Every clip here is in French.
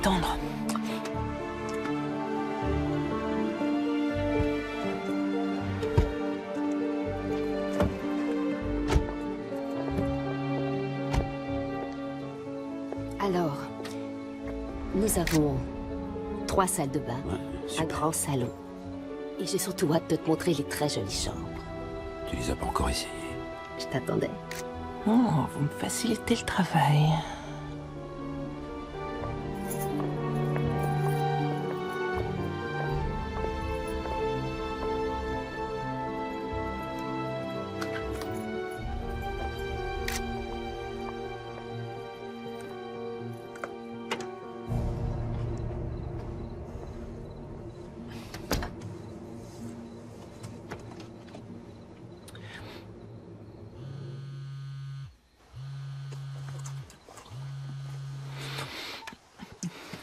détendre. Alors, nous avons 3 salles de bain, Ouais, un super. grand salon. Et j'ai surtout hâte de te montrer les très jolies chambres. Tu les as pas encore essayées. Je t'attendais. Oh, vous me facilitez le travail.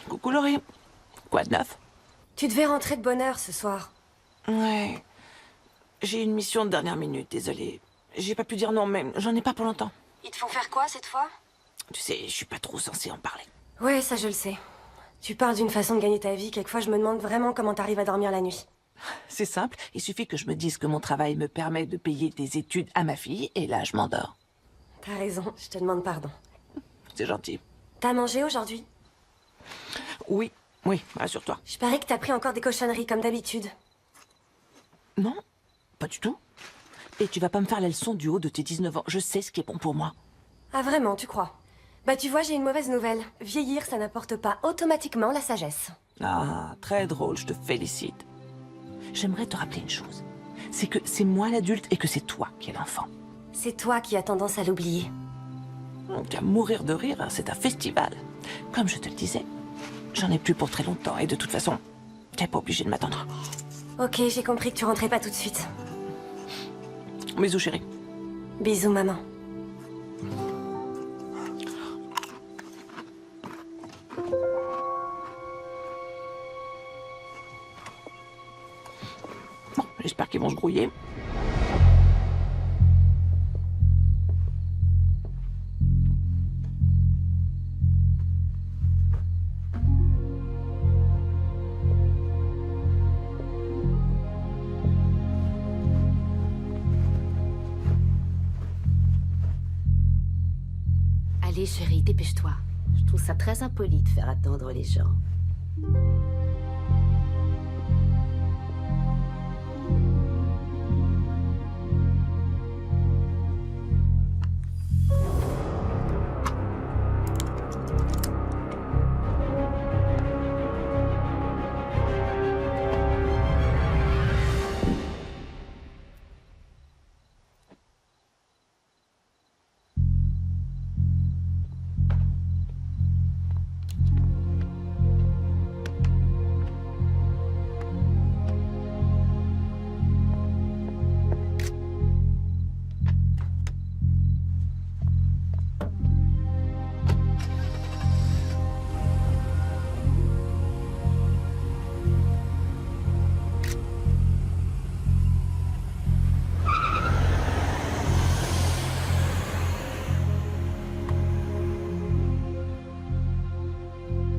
Coucou Laurie. Quoi de neuf? Tu devais rentrer de bonne heure ce soir. Ouais. J'ai une mission de dernière minute, désolée. J'ai pas pu dire non, mais j'en ai pas pour longtemps. Ils te font faire quoi cette fois? Tu sais, je suis pas trop censée en parler. Ouais, ça je le sais. Tu parles d'une façon de gagner ta vie, quelquefois je me demande vraiment comment t'arrives à dormir la nuit. C'est simple, il suffit que je me dise que mon travail me permet de payer des études à ma fille, et là, je m'endors. T'as raison, je te demande pardon. C'est gentil. T'as mangé aujourd'hui? Oui, rassure-toi. Je parie que t'as pris encore des cochonneries comme d'habitude. Non, pas du tout. Et tu vas pas me faire la leçon du haut de tes 19 ans. Je sais ce qui est bon pour moi. Ah vraiment, tu crois? Bah tu vois, j'ai une mauvaise nouvelle. Vieillir, ça n'apporte pas automatiquement la sagesse. Ah, très drôle, je te félicite. J'aimerais te rappeler une chose. C'est que c'est moi l'adulte et que c'est toi qui es l'enfant. C'est toi qui as tendance à l'oublier. Donc à mourir de rire, c'est un festival. Comme je te le disais, j'en ai plus pour très longtemps et de toute façon, t'es pas obligé de m'attendre. Ok, j'ai compris que tu rentrais pas tout de suite. Bisous chérie. Bisous maman. Bon, j'espère qu'ils vont se grouiller. Allez, chérie, dépêche-toi. Je trouve ça très impoli de faire attendre les gens.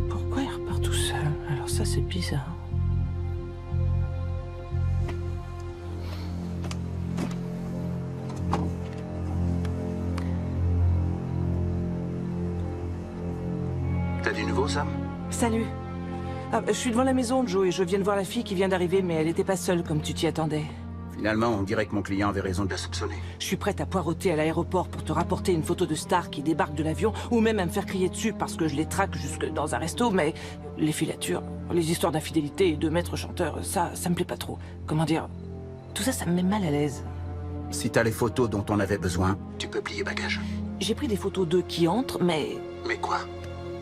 Pourquoi il repart tout seul? Alors ça, c'est bizarre. T'as du nouveau, Sam? Salut. Ah, je suis devant la maison, Joe, et je viens de voir la fille qui vient d'arriver, mais elle était pas seule comme tu t'y attendais. Finalement, on dirait que mon client avait raison de la soupçonner. Je suis prête à poireauter à l'aéroport pour te rapporter une photo de Star qui débarque de l'avion, ou même à me faire crier dessus parce que je les traque jusque dans un resto, mais les filatures, les histoires d'infidélité et de maître chanteur, ça me plaît pas trop. Comment dire? Tout ça, ça me met mal à l'aise. Si t'as les photos dont on avait besoin, tu peux plier bagage. J'ai pris des photos d'eux qui entrent, mais Mais quoi?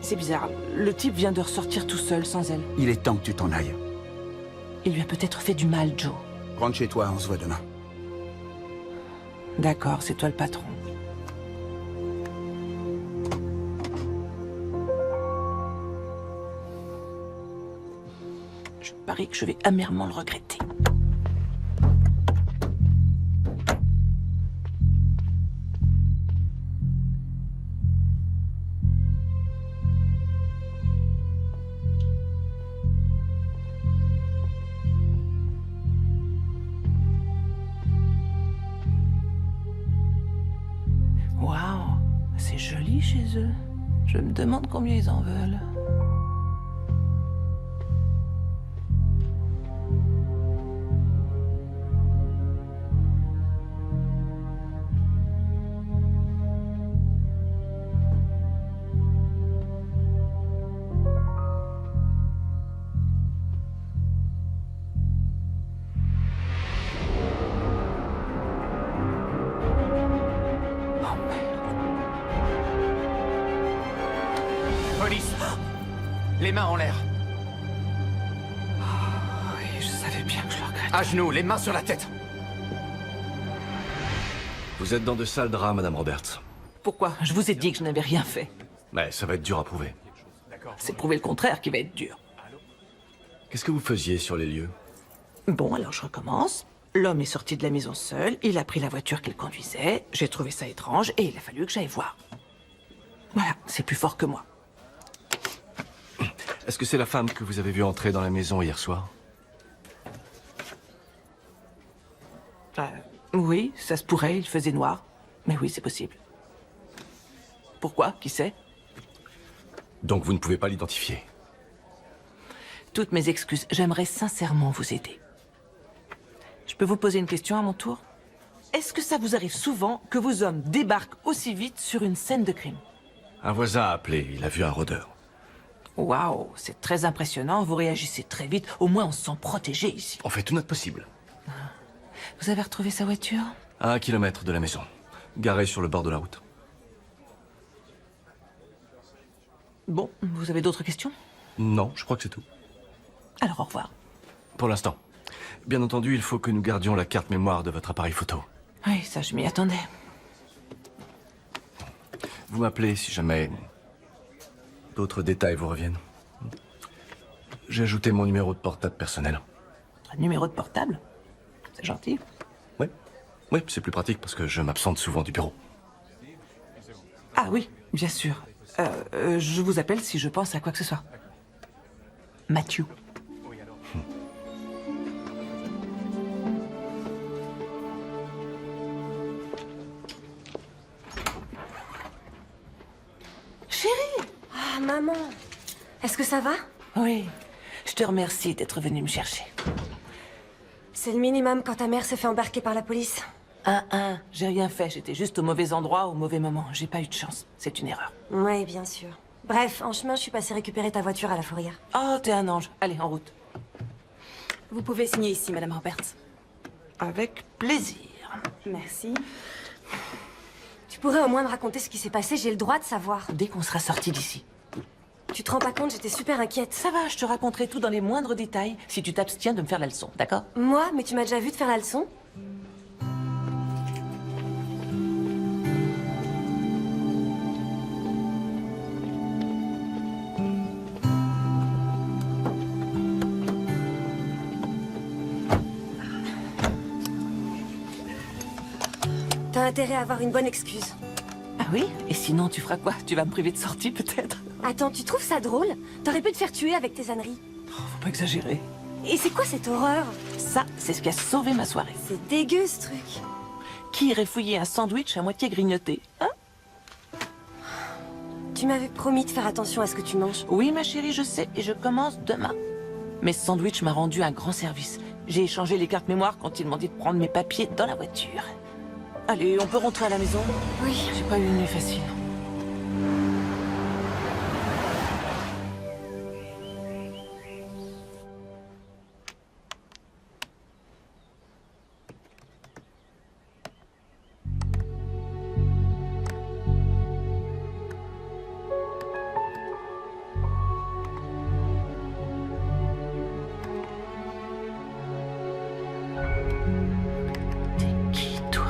c'est bizarre. Le type vient de ressortir tout seul, sans elle. Il est temps que tu t'en ailles. Il lui a peut-être fait du mal, Joe. Rentre chez toi, on se voit demain. D'accord, c'est toi le patron. Je parie que je vais amèrement le regretter. c'est joli chez eux. Je me demande combien ils en veulent. Police! Les mains en l'air. Oui, je savais bien que je le regrettais. À genoux, les mains sur la tête. Vous êtes dans de sales draps, Madame Roberts. Pourquoi? Je vous ai dit que je n'avais rien fait. Mais ça va être dur à prouver. C'est prouver le contraire qui va être dur. Qu'est-ce que vous faisiez sur les lieux? Bon, alors je recommence. L'homme est sorti de la maison seul, il a pris la voiture qu'il conduisait, j'ai trouvé ça étrange et il a fallu que j'aille voir. Voilà, c'est plus fort que moi. Est-ce que c'est la femme que vous avez vue entrer dans la maison hier soir? Oui, ça se pourrait, il faisait noir. Mais oui, c'est possible. Pourquoi? Qui sait? Donc vous ne pouvez pas l'identifier? Toutes mes excuses, j'aimerais sincèrement vous aider. Je peux vous poser une question à mon tour? Est-ce que ça vous arrive souvent que vos hommes débarquent aussi vite sur une scène de crime? Un voisin a appelé, il a vu un rôdeur. Waouh, c'est très impressionnant, vous réagissez très vite, au moins on se sent protégé ici. On fait tout notre possible. Vous avez retrouvé sa voiture? À 1 kilomètre de la maison, garée sur le bord de la route. Bon, vous avez d'autres questions? Non, je crois que c'est tout. Alors au revoir. Pour l'instant. Bien entendu, il faut que nous gardions la carte mémoire de votre appareil photo. Oui, ça je m'y attendais. Vous m'appelez si jamais d'autres détails vous reviennent. J'ai ajouté mon numéro de portable personnel. Votre numéro de portable? C'est gentil. Oui. Oui, c'est plus pratique parce que je m'absente souvent du bureau. Ah oui, bien sûr. Je vous appelle si je pense à quoi que ce soit. Matthew. Chérie! Ah, maman. Est-ce que ça va? Oui, je te remercie d'être venue me chercher. C'est le minimum quand ta mère s'est fait embarquer par la police. J'ai rien fait, j'étais juste au mauvais endroit au mauvais moment. J'ai pas eu de chance, c'est une erreur. Oui, bien sûr. Bref, en chemin, je suis passée récupérer ta voiture à la fourrière. Oh, t'es un ange. Allez, en route. Vous pouvez signer ici, Madame Roberts. Avec plaisir. Merci. Tu pourrais au moins me raconter ce qui s'est passé, j'ai le droit de savoir. Dès qu'on sera sorti d'ici. Tu te rends pas compte, j'étais super inquiète. Ça va, je te raconterai tout dans les moindres détails si tu t'abstiens de me faire la leçon, d'accord? Moi? Mais tu m'as déjà vu te faire la leçon? T'as intérêt à avoir une bonne excuse. Ah oui? Et sinon, tu feras quoi? Tu vas me priver de sortie, peut-être? Attends, tu trouves ça drôle? T'aurais pu te faire tuer avec tes âneries. Faut pas exagérer. Et c'est quoi cette horreur? Ça, c'est ce qui a sauvé ma soirée. C'est dégueu, ce truc. Qui irait fouiller un sandwich à moitié grignoté, hein? Tu m'avais promis de faire attention à ce que tu manges. Oui, ma chérie, je sais, et je commence demain. Mais ce sandwich m'a rendu un grand service. J'ai échangé les cartes mémoire quand ils m'ont dit de prendre mes papiers dans la voiture. Allez, on peut rentrer à la maison? Oui. J'ai pas eu une nuit facile. Qui, toi?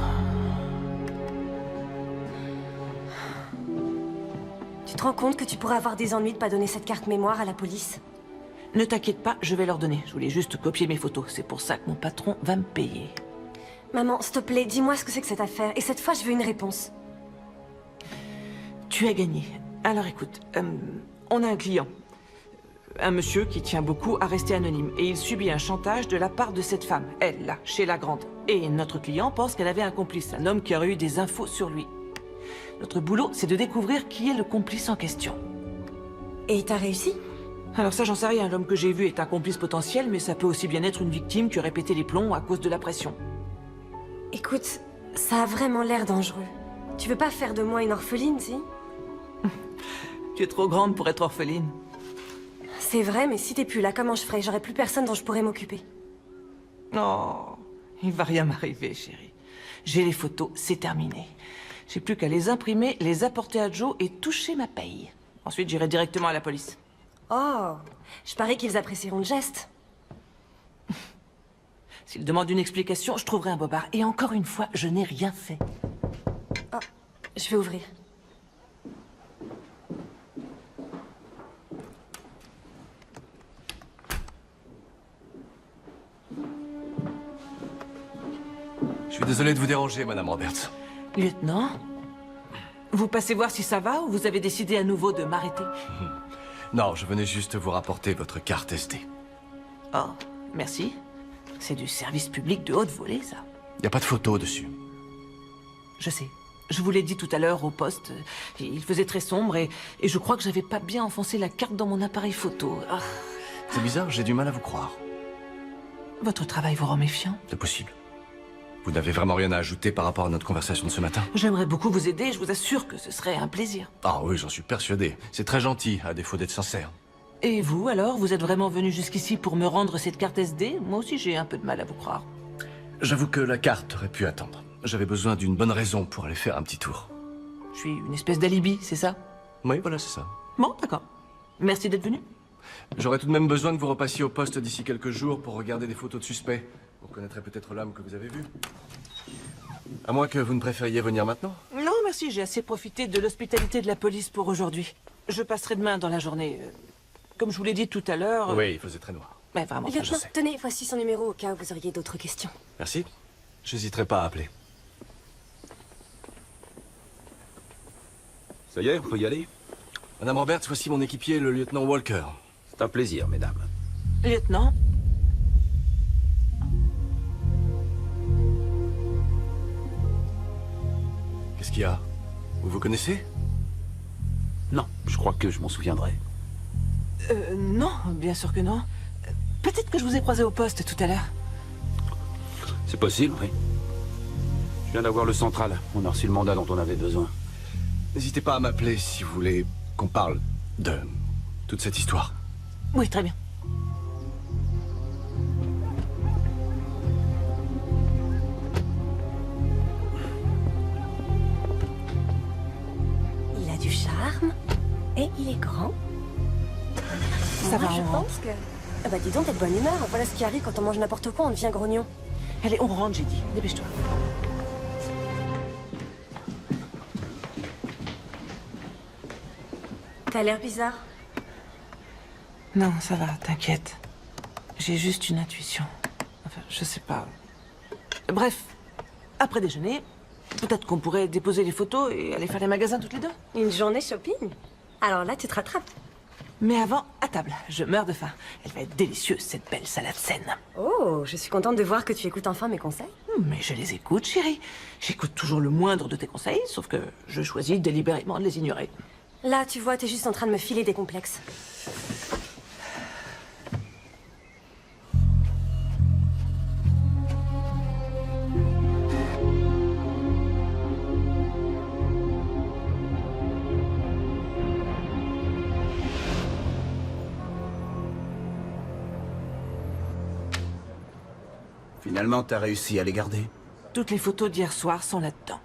Tu te rends compte que tu pourrais avoir des ennuis de pas donner cette carte mémoire à la police? Ne t'inquiète pas, je vais leur donner. Je voulais juste copier mes photos. C'est pour ça que mon patron va me payer. Maman, s'il te plaît, dis-moi ce que c'est que cette affaire. Et cette fois, je veux une réponse. Tu as gagné. Alors écoute, on a un client. Un monsieur qui tient beaucoup à rester anonyme. Et il subit un chantage de la part de cette femme. Elle, là, chez la grande. Et notre client pense qu'elle avait un complice. Un homme qui aurait eu des infos sur lui. Notre boulot, c'est de découvrir qui est le complice en question. Et t'as réussi? Alors ça, j'en sais rien. L'homme que j'ai vu est un complice potentiel, mais ça peut aussi bien être une victime qui aurait pété les plombs à cause de la pression. Écoute, ça a vraiment l'air dangereux. Tu veux pas faire de moi une orpheline, si? Tu es trop grande pour être orpheline. C'est vrai, mais si t'es plus là, comment je ferais? J'aurais plus personne dont je pourrais m'occuper. Oh, il va rien m'arriver, chérie. J'ai les photos, c'est terminé. J'ai plus qu'à les imprimer, les apporter à Joe et toucher ma paye. Ensuite, j'irai directement à la police. Oh, je parie qu'ils apprécieront le geste. S'ils demandent une explication, je trouverai un bobard. Et encore une fois, je n'ai rien fait. Oh, je vais ouvrir. Je suis désolé de vous déranger, Madame Roberts. Lieutenant, vous passez voir si ça va ou vous avez décidé à nouveau de m'arrêter? Non, je venais juste vous rapporter votre carte SD. Oh, merci. C'est du service public de haute volée, ça. Il n'y a pas de photo dessus. Je sais. Je vous l'ai dit tout à l'heure au poste. Il faisait très sombre et je crois que j'avais pas bien enfoncé la carte dans mon appareil photo. Ah. C'est bizarre, j'ai du mal à vous croire. Votre travail vous rend méfiant? C'est possible. Vous n'avez vraiment rien à ajouter par rapport à notre conversation de ce matin? J'aimerais beaucoup vous aider, je vous assure que ce serait un plaisir. Ah oui, j'en suis persuadé. C'est très gentil, à défaut d'être sincère. Et vous, alors? Vous êtes vraiment venu jusqu'ici pour me rendre cette carte SD? Moi aussi, j'ai un peu de mal à vous croire. J'avoue que la carte aurait pu attendre. J'avais besoin d'une bonne raison pour aller faire un petit tour. Je suis une espèce d'alibi, c'est ça? Oui, voilà, c'est ça. Bon, d'accord. Merci d'être venu. J'aurais tout de même besoin que vous repassiez au poste d'ici quelques jours pour regarder des photos de suspects. Vous reconnaîtrez peut-être l'homme que vous avez vu. À moins que vous ne préfériez venir maintenant. Non, merci, j'ai assez profité de l'hospitalité de la police pour aujourd'hui. Je passerai demain dans la journée. Comme je vous l'ai dit tout à l'heure... Oui, il faisait très noir. Mais vraiment, je Lieutenant, sais. tenez, voici son numéro au cas où vous auriez d'autres questions. Merci. J'hésiterai pas à appeler. Ça y est, on peut y aller? Madame Roberts, voici mon équipier, le lieutenant Walker. C'est un plaisir, mesdames. Lieutenant, Qu'est-ce qu'il y a? Vous vous connaissez? Non, je crois que je m'en souviendrai. non, bien sûr que non. Peut-être que je vous ai croisé au poste tout à l'heure. C'est possible, oui. Je viens d'avoir le central. On a reçu le mandat dont on avait besoin. N'hésitez pas à m'appeler si vous voulez qu'on parle de toute cette histoire. Oui, très bien. Il a du charme. Et il est grand. Ça Moi, va, je on pense que... Ah bah dis donc, t'es de bonne humeur. Voilà ce qui arrive quand on mange n'importe quoi, on devient grognon. Allez, on rentre, j'ai dit. Dépêche-toi. T'as l'air bizarre. Non, ça va, t'inquiète. J'ai juste une intuition. Enfin, je sais pas. Bref, après déjeuner, peut-être qu'on pourrait déposer les photos et aller faire les magasins toutes les deux. Une journée shopping. Alors là, tu te rattrapes. Mais avant, à table. Je meurs de faim. Elle va être délicieuse, cette belle salade saine. Oh, je suis contente de voir que tu écoutes enfin mes conseils. Mais je les écoute, chérie. J'écoute toujours le moindre de tes conseils, sauf que je choisis délibérément de les ignorer. Là, tu vois, t'es juste en train de me filer des complexes. Finalement, t'as réussi à les garder. Toutes les photos d'hier soir sont là-dedans.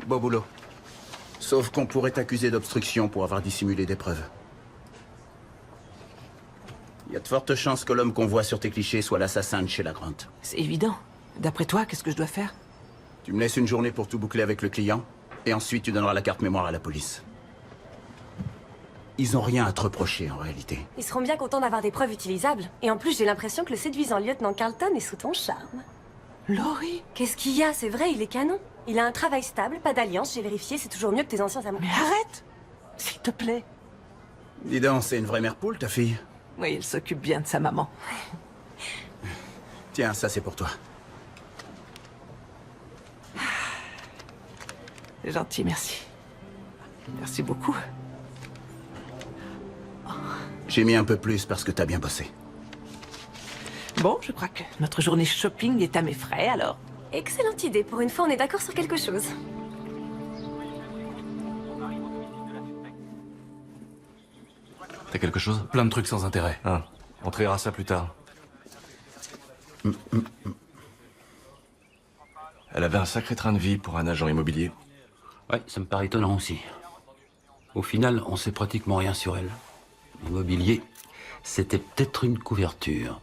Beau boulot. Sauf qu'on pourrait t'accuser d'obstruction pour avoir dissimulé des preuves. Il y a de fortes chances que l'homme qu'on voit sur tes clichés soit l'assassin de Sheila Grant. C'est évident. D'après toi, qu'est-ce que je dois faire? Tu me laisses une journée pour tout boucler avec le client, et ensuite tu donneras la carte mémoire à la police. Ils ont rien à te reprocher, en réalité. Ils seront bien contents d'avoir des preuves utilisables. Et en plus, j'ai l'impression que le séduisant lieutenant Carlton est sous ton charme. Laurie? Qu'est-ce qu'il y a? C'est vrai, il est canon. Il a un travail stable, pas d'alliance, j'ai vérifié, c'est toujours mieux que tes anciens amours. Mais arrête! S'il te plaît. Dis donc, c'est une vraie mère poule, ta fille. Oui, elle s'occupe bien de sa maman. Tiens, ça c'est pour toi. C'est gentil, merci. Merci beaucoup. J'ai mis un peu plus parce que t'as bien bossé. Bon, je crois que notre journée shopping est à mes frais, alors. Excellente idée. Pour une fois, on est d'accord sur quelque chose. T'as quelque chose? Plein de trucs sans intérêt. Ah, on triera ça plus tard. Elle avait un sacré train de vie pour un agent immobilier. Ouais, ça me paraît étonnant aussi. Au final, on sait pratiquement rien sur elle. L'immobilier, c'était peut-être une couverture.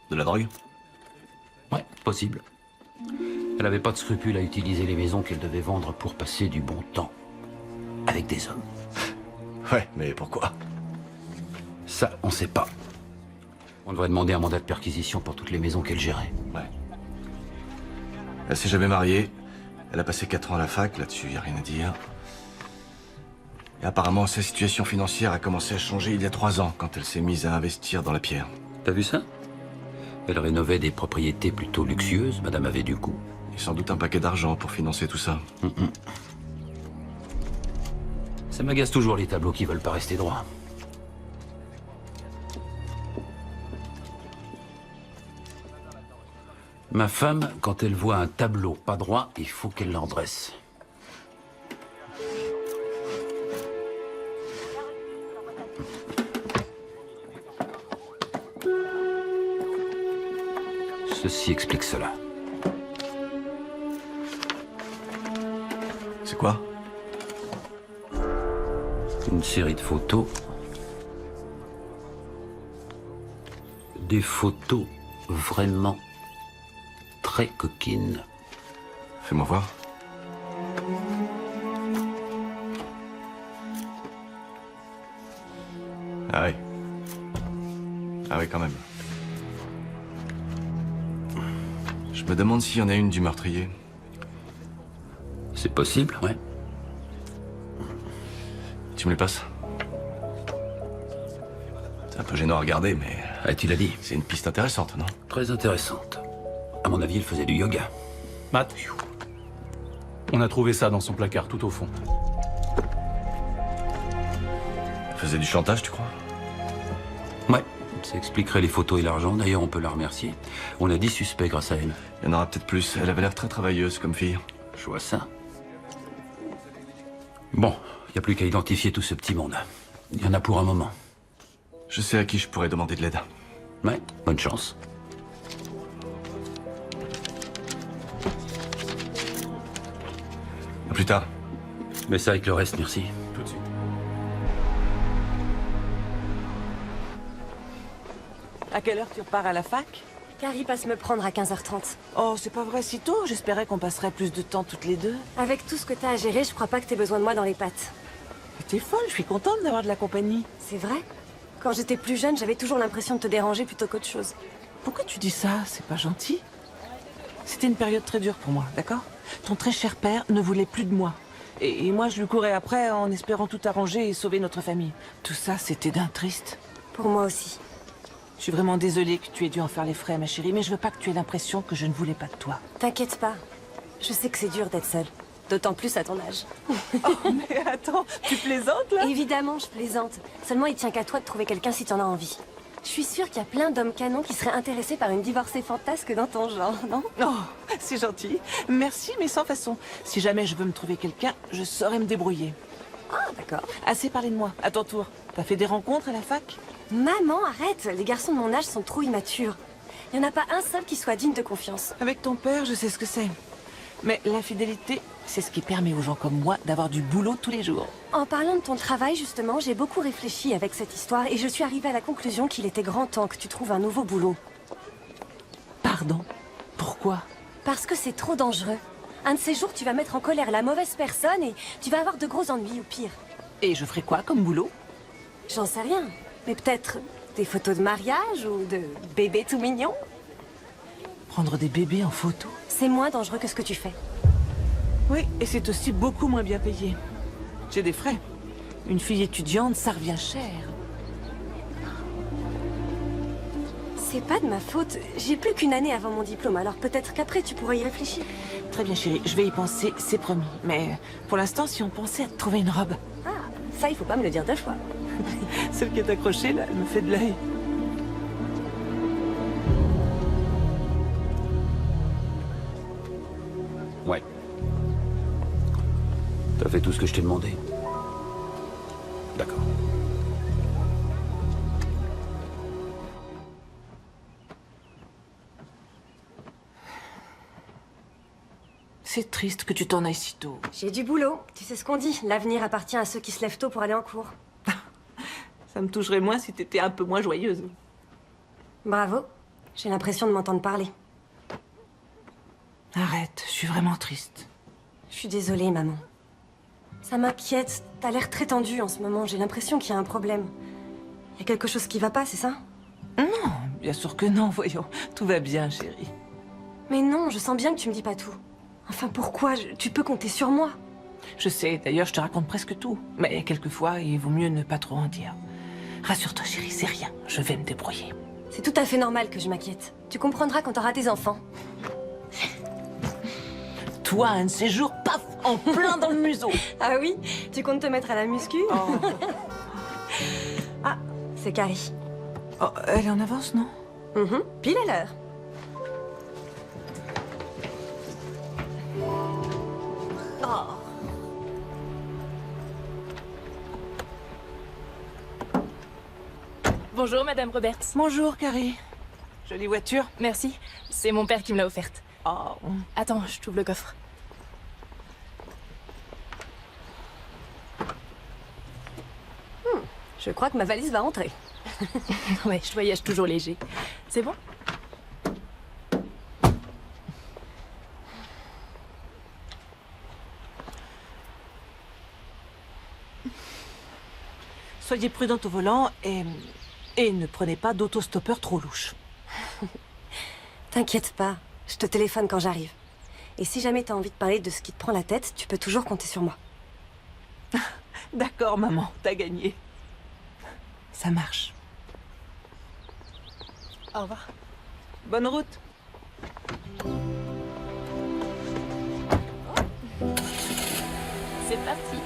De la drogue? Ouais, possible. Elle avait pas de scrupule à utiliser les maisons qu'elle devait vendre pour passer du bon temps. Avec des hommes. Ouais, mais pourquoi? Ça, on sait pas. On devrait demander un mandat de perquisition pour toutes les maisons qu'elle gérait. Ouais. Elle s'est jamais mariée. Elle a passé 4 ans à la fac, là-dessus, y a rien à dire. Et apparemment, sa situation financière a commencé à changer il y a 3 ans, quand elle s'est mise à investir dans la pierre. T'as vu ça? Elle rénovait des propriétés plutôt luxueuses, madame avait du goût. Et sans doute un paquet d'argent pour financer tout ça. Ça m'agace toujours les tableaux qui veulent pas rester droits. Ma femme, quand elle voit un tableau pas droit, il faut qu'elle l'endresse. Ceci explique cela. C'est quoi? Une série de photos. Des photos vraiment très coquines. Fais-moi voir. Ah ouais. Ah ouais, quand même. Je me demande s'il y en a une du meurtrier. C'est possible, ouais. Tu me les passes? C'est un peu gênant à regarder, mais Ah, tu l'as dit. c'est une piste intéressante, non? Très intéressante. À mon avis, il faisait du yoga. Matt, on a trouvé ça dans son placard, tout au fond. Elle faisait du chantage, tu crois? Ouais, ça expliquerait les photos et l'argent. D'ailleurs, on peut la remercier. On a 10 suspects grâce à elle. Il y en aura peut-être plus. Elle avait l'air très travailleuse comme fille. Je vois ça. Bon, il n'y a plus qu'à identifier tout ce petit monde. Il y en a pour un moment. Je sais à qui je pourrais demander de l'aide. Ouais, bonne chance. À plus tard. Mais ça avec le reste, merci. Tout de suite. À quelle heure tu repars à la fac? Carrie passe me prendre à 15h30. Oh, c'est pas vrai si tôt. J'espérais qu'on passerait plus de temps toutes les deux. Avec tout ce que t'as à gérer, je crois pas que t'aies besoin de moi dans les pattes. T'es folle, je suis contente d'avoir de la compagnie. C'est vrai? Quand j'étais plus jeune, j'avais toujours l'impression de te déranger plutôt qu'autre chose. Pourquoi tu dis ça? C'est pas gentil. C'était une période très dure pour moi, d'accord? Ton très cher père ne voulait plus de moi. Et moi, je lui courais après en espérant tout arranger et sauver notre famille. Tout ça, c'était d'un triste. Pour moi aussi. Je suis vraiment désolée que tu aies dû en faire les frais, ma chérie, mais je veux pas que tu aies l'impression que je ne voulais pas de toi. T'inquiète pas. Je sais que c'est dur d'être seule. D'autant plus à ton âge. Oh, mais attends, tu plaisantes, là? Évidemment, je plaisante. Seulement, il tient qu'à toi de trouver quelqu'un si t'en as envie. Je suis sûre qu'il y a plein d'hommes canons qui seraient intéressés par une divorcée fantasque dans ton genre, non? Oh, c'est gentil. Merci, mais sans façon. Si jamais je veux me trouver quelqu'un, je saurais me débrouiller. Ah, d'accord. Assez parlé de moi. À ton tour. T'as fait des rencontres à la fac? Maman, arrête. Les garçons de mon âge sont trop immatures. Il n'y en a pas un seul qui soit digne de confiance. Avec ton père, je sais ce que c'est. Mais l'infidélité, c'est ce qui permet aux gens comme moi d'avoir du boulot tous les jours. En parlant de ton travail, justement, j'ai beaucoup réfléchi avec cette histoire et je suis arrivée à la conclusion qu'il était grand temps que tu trouves un nouveau boulot. Pardon? Pourquoi? Parce que c'est trop dangereux. Un de ces jours, tu vas mettre en colère la mauvaise personne et tu vas avoir de gros ennuis ou pire. Et je ferai quoi comme boulot? J'en sais rien. Mais peut-être des photos de mariage ou de bébés tout mignons? Prendre des bébés en photo? C'est moins dangereux que ce que tu fais. Oui, et c'est aussi beaucoup moins bien payé. J'ai des frais. Une fille étudiante, ça revient cher. C'est pas de ma faute. J'ai plus qu'une année avant mon diplôme, alors peut-être qu'après tu pourras y réfléchir. Très bien, chérie, je vais y penser, c'est promis. Mais pour l'instant, si on pensait à te trouver une robe. Ah, ça il faut pas me le dire 2 fois. Celle qui est accrochée, là, elle me fait de l'œil. Ouais. T'as fait tout ce que je t'ai demandé. D'accord. C'est triste que tu t'en ailles si tôt. J'ai du boulot. Tu sais ce qu'on dit, l'avenir appartient à ceux qui se lèvent tôt pour aller en cours. Ça me toucherait moins si t'étais un peu moins joyeuse. Bravo. J'ai l'impression de m'entendre parler. Arrête, je suis vraiment triste. Je suis désolée, maman. Ça m'inquiète. T'as l'air très tendue en ce moment. J'ai l'impression qu'il y a un problème. Il y a quelque chose qui va pas, c'est ça? Non, bien sûr que non, voyons. Tout va bien, chérie. Mais non, je sens bien que tu me dis pas tout. Enfin, pourquoi? Tu peux compter sur moi. Je sais, d'ailleurs, je te raconte presque tout. Mais quelquefois, il vaut mieux ne pas trop en dire. Rassure-toi, chérie, c'est rien. Je vais me débrouiller. C'est tout à fait normal que je m'inquiète. Tu comprendras quand t'auras tes enfants. Toi, un de ces jours, paf, en plein dans le museau. Ah oui? Tu comptes te mettre à la muscu? Oh. Ah, c'est Carrie. Oh, elle est en avance, non? Pile à l'heure. Oh. Bonjour, Madame Roberts. Bonjour, Carrie. Jolie voiture. Merci. C'est mon père qui me l'a offerte. Oh. Attends, je t'ouvre le coffre. Je crois que ma valise va entrer. Ouais, je voyage toujours léger. C'est bon? Soyez prudente au volant et ne prenez pas d'autostoppeur trop louche. T'inquiète pas, je te téléphone quand j'arrive. Et si jamais t'as envie de parler de ce qui te prend la tête, tu peux toujours compter sur moi. D'accord, maman, t'as gagné. Ça marche. Au revoir. Bonne route. C'est parti.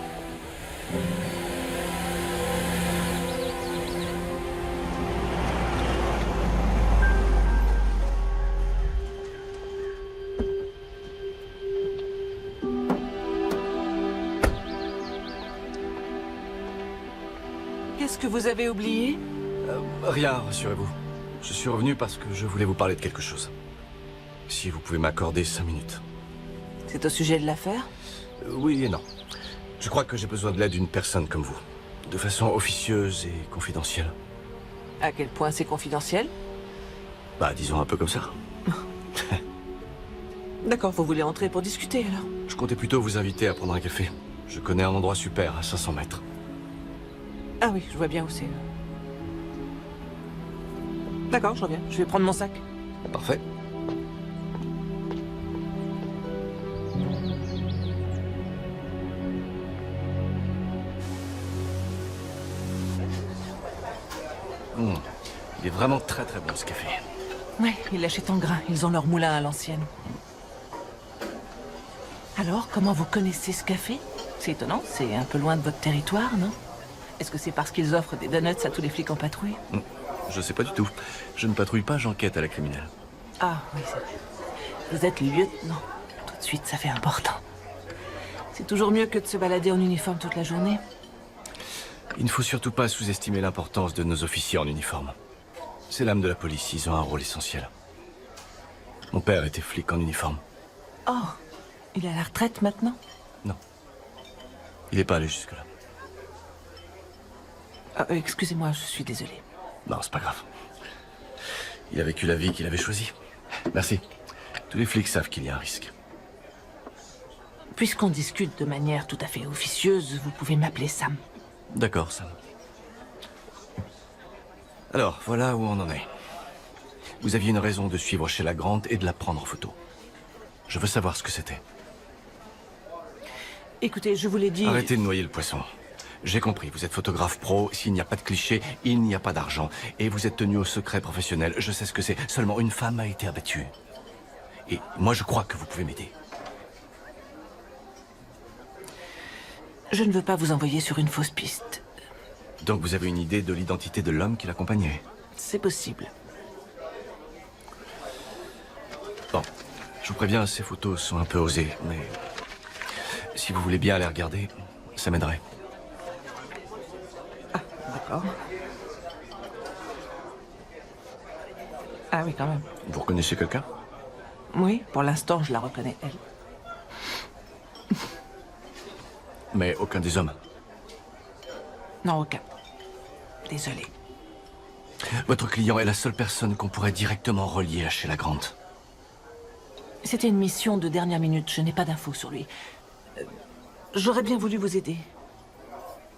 Qu'est-ce que vous avez oublié? Rien, rassurez-vous. Je suis revenu parce que je voulais vous parler de quelque chose. Si vous pouvez m'accorder 5 minutes. C'est au sujet de l'affaire? Oui et non. Je crois que j'ai besoin de l'aide d'une personne comme vous. De façon officieuse et confidentielle. À quel point c'est confidentiel? Bah, disons un peu comme ça. D'accord, vous voulez entrer pour discuter alors? Je comptais plutôt vous inviter à prendre un café. Je connais un endroit super à 500 mètres. Ah oui, je vois bien où c'est. D'accord, je reviens. Je vais prendre mon sac. Parfait. Il est vraiment très très bon ce café. Ouais, ils l'achètent en grains. Ils ont leur moulin à l'ancienne. Alors, comment vous connaissez ce café? C'est étonnant, c'est un peu loin de votre territoire, non? Est-ce que c'est parce qu'ils offrent des donuts à tous les flics en patrouille? Je sais pas du tout. Je ne patrouille pas, j'enquête à la criminelle. Ah, oui, c'est vrai. Vous êtes lieutenant. Tout de suite, ça fait important. C'est toujours mieux que de se balader en uniforme toute la journée. Il ne faut surtout pas sous-estimer l'importance de nos officiers en uniforme. C'est l'âme de la police, ils ont un rôle essentiel. Mon père était flic en uniforme. Oh, il est à la retraite maintenant? Non. Il n'est pas allé jusque-là. Excusez-moi, je suis désolée. Non, c'est pas grave. Il a vécu la vie qu'il avait choisie. Merci. Tous les flics savent qu'il y a un risque. Puisqu'on discute de manière tout à fait officieuse, vous pouvez m'appeler Sam. D'accord, Sam. Alors, voilà où on en est. Vous aviez une raison de suivre chez la Grande et de la prendre en photo. Je veux savoir ce que c'était. Écoutez, je vous l'ai dit... Arrêtez de noyer le poisson. J'ai compris, vous êtes photographe pro, s'il n'y a pas de cliché, il n'y a pas d'argent. Et vous êtes tenu au secret professionnel, je sais ce que c'est. Seulement une femme a été abattue. Et moi je crois que vous pouvez m'aider. Je ne veux pas vous envoyer sur une fausse piste. Donc vous avez une idée de l'identité de l'homme qui l'accompagnait? C'est possible. Bon, je vous préviens, ces photos sont un peu osées, mais... si vous voulez bien les regarder, ça m'aiderait. Ah, d'accord. Ah oui, quand même. Vous reconnaissez quelqu'un? Oui, pour l'instant, je la reconnais, elle. Mais aucun des hommes. Non, aucun. Désolé. Votre client est la seule personne qu'on pourrait directement relier à Sheila Grant. C'était une mission de dernière minute, je n'ai pas d'infos sur lui. J'aurais bien voulu vous aider.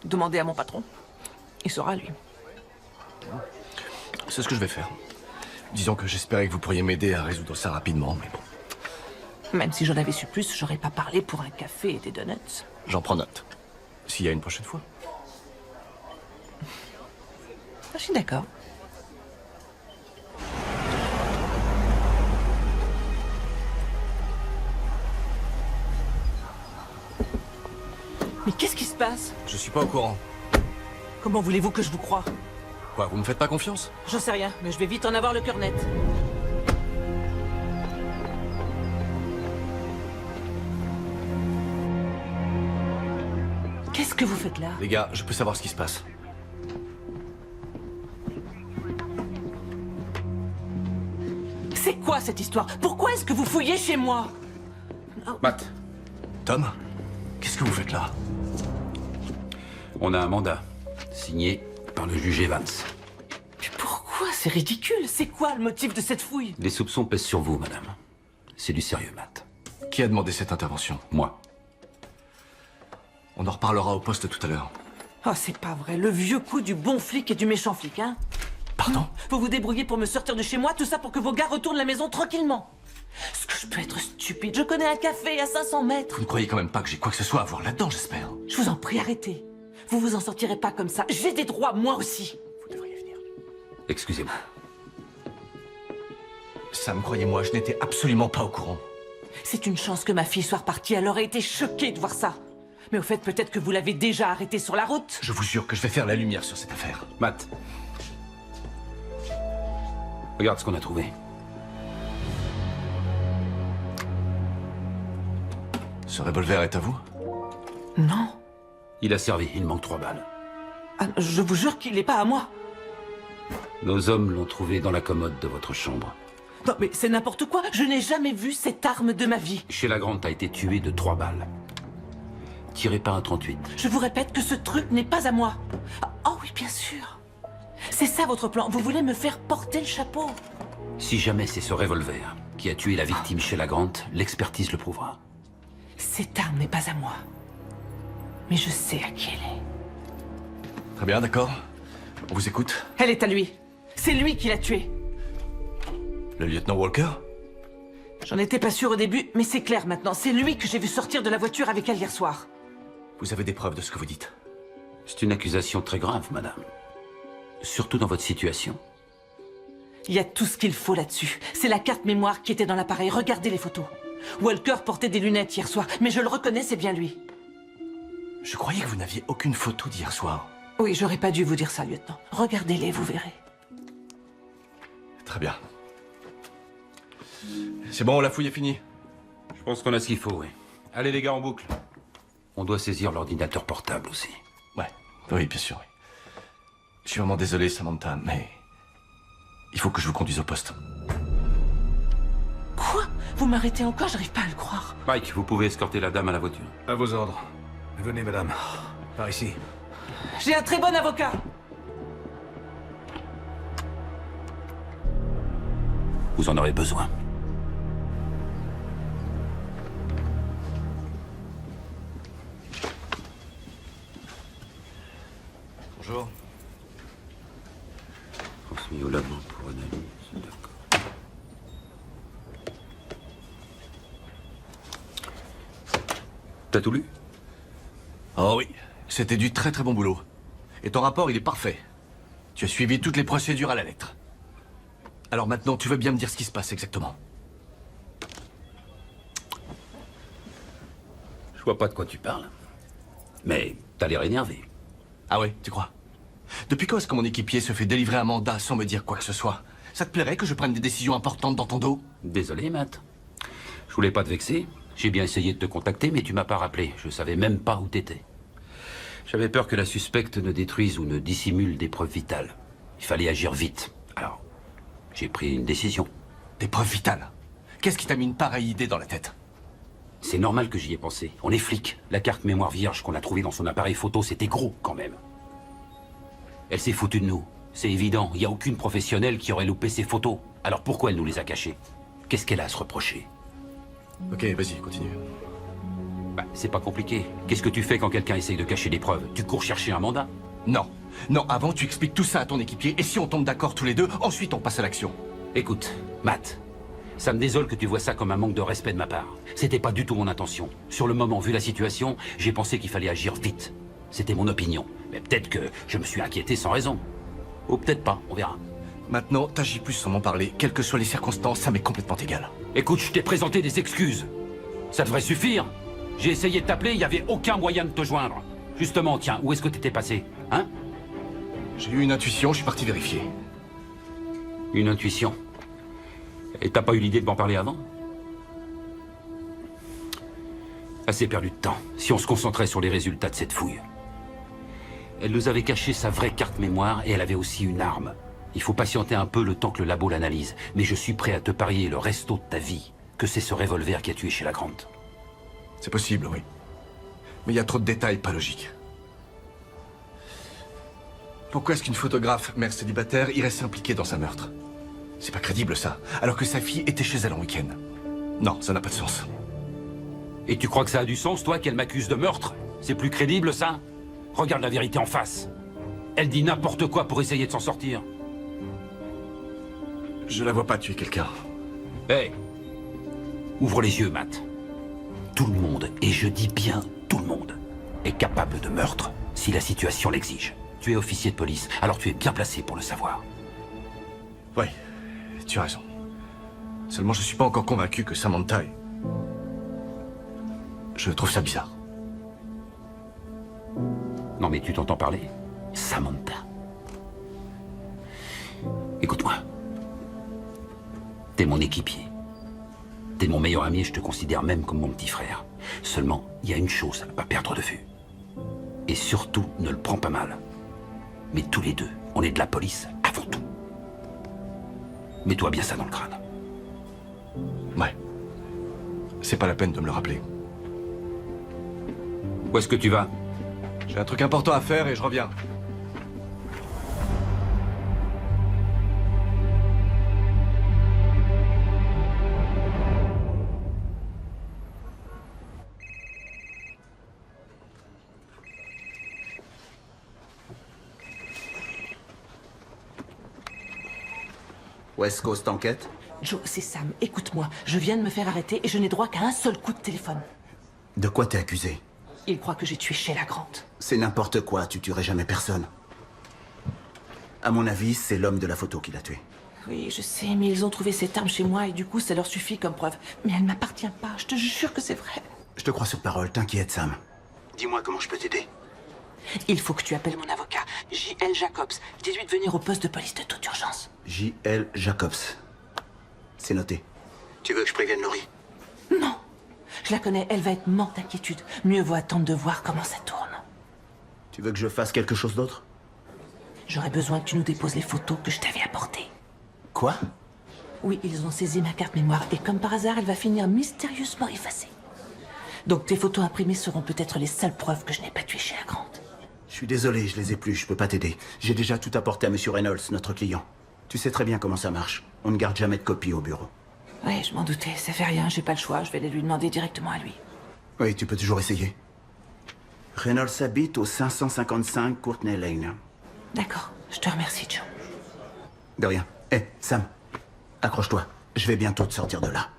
Demandez à mon patron. Il saura, lui. C'est ce que je vais faire. Disons que j'espérais que vous pourriez m'aider à résoudre ça rapidement, mais bon. Même si j'en avais su plus, j'aurais pas parlé pour un café et des donuts. J'en prends note. S'il y a une prochaine fois. Ah, je suis d'accord. Mais qu'est-ce qui se passe? Je suis pas au courant. Comment voulez-vous que je vous croie? Quoi, vous me faites pas confiance? Je sais rien, mais je vais vite en avoir le cœur net. Qu'est-ce que vous faites là? Les gars, je peux savoir ce qui se passe. C'est quoi cette histoire? Pourquoi est-ce que vous fouillez chez moi? Matt. Tom? Qu'est-ce que vous faites là? On a un mandat, signé par le juge Evans. Mais pourquoi? C'est ridicule. C'est quoi le motif de cette fouille? Les soupçons pèsent sur vous, madame. C'est du sérieux, Matt. Qui a demandé cette intervention? Moi. On en reparlera au poste tout à l'heure. Oh, c'est pas vrai. Le vieux coup du bon flic et du méchant flic, hein? Pardon? Vous vous débrouillez pour me sortir de chez moi, tout ça pour que vos gars retournent la maison tranquillement. Est-ce que je peux être stupide? Je connais un café à 500 mètres. Vous ne croyez quand même pas que j'ai quoi que ce soit à voir là-dedans, j'espère? Je vous en prie, arrêtez. Vous vous en sortirez pas comme ça. J'ai des droits, moi aussi. Vous devriez venir. Excusez-moi. Sam, croyez-moi, je n'étais absolument pas au courant. C'est une chance que ma fille soit repartie. Elle aurait été choquée de voir ça. Mais au fait, peut-être que vous l'avez déjà arrêtée sur la route. Je vous jure que je vais faire la lumière sur cette affaire. Matt. Regarde ce qu'on a trouvé. Ce revolver est à vous? Non. Il a servi, il manque 3 balles. Ah, je vous jure qu'il n'est pas à moi. Nos hommes l'ont trouvé dans la commode de votre chambre. Non, mais c'est n'importe quoi. Je n'ai jamais vu cette arme de ma vie. Sheila Grant a été tuée de 3 balles. Tirée par un 38. Je vous répète que ce truc n'est pas à moi. Oh oui, bien sûr. C'est ça votre plan. Vous voulez me faire porter le chapeau. Si jamais c'est ce revolver qui a tué la victime Sheila Grant, l'expertise le prouvera. Cette arme n'est pas à moi. Mais je sais à qui elle est. Très bien, d'accord. On vous écoute. Elle est à lui. C'est lui qui l'a tuée. Le lieutenant Walker? J'en étais pas sûre au début, mais c'est clair maintenant. C'est lui que j'ai vu sortir de la voiture avec elle hier soir. Vous avez des preuves de ce que vous dites? C'est une accusation très grave, madame. Surtout dans votre situation. Il y a tout ce qu'il faut là-dessus. C'est la carte mémoire qui était dans l'appareil. Regardez les photos. Walker portait des lunettes hier soir, mais je le reconnais, c'est bien lui. Je croyais que vous n'aviez aucune photo d'hier soir. Oui, j'aurais pas dû vous dire ça, lieutenant. Regardez-les, vous verrez. Très bien. C'est bon, la fouille est finie. Je pense qu'on a ce qu'il faut, oui. Allez, les gars, en boucle. On doit saisir l'ordinateur portable aussi. Ouais, oui, bien sûr, oui. Je suis vraiment désolé, Samantha, mais... il faut que je vous conduise au poste. Quoi? Vous m'arrêtez encore? J'arrive pas à le croire. Mike, vous pouvez escorter la dame à la voiture. À vos ordres. Venez, madame. Par ici. J'ai un très bon avocat. Vous en aurez besoin. Bonjour. Transmis au labo pour analyse, d'accord. T'as tout lu? Oh oui, C'était du très très bon boulot. Et ton rapport, il est parfait. Tu as suivi toutes les procédures à la lettre. Alors maintenant, tu veux bien me dire ce qui se passe exactement? Je vois pas de quoi tu parles. Mais t'as l'air énervé. Ah ouais, tu crois? Depuis quand est-ce que mon équipier se fait délivrer un mandat sans me dire quoi que ce soit? Ça te plairait que je prenne des décisions importantes dans ton dos? Désolé, Matt. Je voulais pas te vexer. J'ai bien essayé de te contacter, mais tu m'as pas rappelé. Je savais même pas où t'étais. J'avais peur que la suspecte ne détruise ou ne dissimule des preuves vitales. Il fallait agir vite. Alors, j'ai pris une décision. Des preuves vitales? Qu'est-ce qui t'a mis une pareille idée dans la tête? C'est normal que j'y ai pensé. On est flics. La carte mémoire vierge qu'on a trouvée dans son appareil photo, c'était gros, quand même. Elle s'est foutue de nous. C'est évident. Il n'y a aucune professionnelle qui aurait loupé ces photos. Alors pourquoi elle nous les a cachées? Qu'est-ce qu'elle a à se reprocher? Ok, vas-y, continue. Bah, c'est pas compliqué. Qu'est-ce que tu fais quand quelqu'un essaye de cacher des preuves? Tu cours chercher un mandat? Non. Non, avant, tu expliques tout ça à ton équipier, et si on tombe d'accord tous les deux, ensuite on passe à l'action. Écoute, Matt, ça me désole que tu vois ça comme un manque de respect de ma part. C'était pas du tout mon intention. Sur le moment, vu la situation, j'ai pensé qu'il fallait agir vite. C'était mon opinion. Mais peut-être que je me suis inquiété sans raison. Ou peut-être pas, on verra. Maintenant, t'agis plus sans m'en parler. Quelles que soient les circonstances, ça m'est complètement égal. Écoute, je t'ai présenté des excuses. Ça devrait suffire. J'ai essayé de t'appeler, il n'y avait aucun moyen de te joindre. Justement, tiens, où est-ce que t'étais passé? Hein? J'ai eu une intuition, je suis parti vérifier. Une intuition? Et t'as pas eu l'idée de m'en parler avant? Assez perdu de temps, si on se concentrait sur les résultats de cette fouille. Elle nous avait caché sa vraie carte mémoire et elle avait aussi une arme. Il faut patienter un peu le temps que le labo l'analyse. Mais je suis prêt à te parier le resto de ta vie que c'est ce revolver qui a tué Sheila Grant. C'est possible, oui. Mais il y a trop de détails pas logiques. Pourquoi est-ce qu'une photographe, mère célibataire, irait s'impliquer dans un meurtre? C'est pas crédible, ça. Alors que sa fille était chez elle en week-end. Non, ça n'a pas de sens. Et tu crois que ça a du sens, toi, qu'elle m'accuse de meurtre? C'est plus crédible, ça? Regarde la vérité en face. Elle dit n'importe quoi pour essayer de s'en sortir. Je la vois pas tuer quelqu'un. Hé! Ouvre les yeux, Matt. Tout le monde, et je dis bien tout le monde, est capable de meurtre si la situation l'exige. Tu es officier de police, alors tu es bien placé pour le savoir. Ouais, tu as raison. Seulement, je suis pas encore convaincu que Samantha est... Je trouve ça bizarre. Non mais tu t'entends parler? Samantha. Écoute-moi. T'es mon équipier. T'es mon meilleur ami et je te considère même comme mon petit frère. Seulement, il y a une chose à ne pas perdre de vue. Et surtout, ne le prends pas mal. Mais tous les deux, on est de la police avant tout. Mets-toi bien ça dans le crâne. Ouais. C'est pas la peine de me le rappeler. Où est-ce que tu vas? J'ai un truc important à faire et je reviens. West Coast Enquête? Joe, c'est Sam. Écoute-moi. Je viens de me faire arrêter et je n'ai droit qu'à un seul coup de téléphone. De quoi t'es accusé? Il croit que j'ai tué Sheila Grant. C'est n'importe quoi, tu tuerais jamais personne. À mon avis, c'est l'homme de la photo qui l'a tué. Oui, je sais, mais ils ont trouvé cette arme chez moi et du coup, ça leur suffit comme preuve. Mais elle m'appartient pas, je te jure que c'est vrai. Je te crois sur parole, t'inquiète, Sam. Dis-moi comment je peux t'aider. Il faut que tu appelles mon avocat, J.L. Jacobs. Dis-lui de venir au poste de police de toute urgence. J.L. Jacobs. C'est noté. Tu veux que je prévienne Laurie? Non. Je la connais, elle va être morte d'inquiétude. Mieux vaut attendre de voir comment ça tourne. Tu veux que je fasse quelque chose d'autre? J'aurais besoin que tu nous déposes les photos que je t'avais apportées. Quoi? Oui, ils ont saisi ma carte mémoire et comme par hasard, elle va finir mystérieusement effacée. Donc tes photos imprimées seront peut-être les seules preuves que je n'ai pas tué Sheila Grant. Je suis désolé, je les ai plus, je peux pas t'aider. J'ai déjà tout apporté à Monsieur Reynolds, notre client. Tu sais très bien comment ça marche. On ne garde jamais de copies au bureau. Oui, je m'en doutais, ça fait rien, j'ai pas le choix, je vais les lui demander directement à lui. Oui, tu peux toujours essayer. Reynolds habite au 555 Courtney Lane. D'accord, je te remercie, Joe. De rien. Hé, Sam, accroche-toi. Je vais bientôt te sortir de là.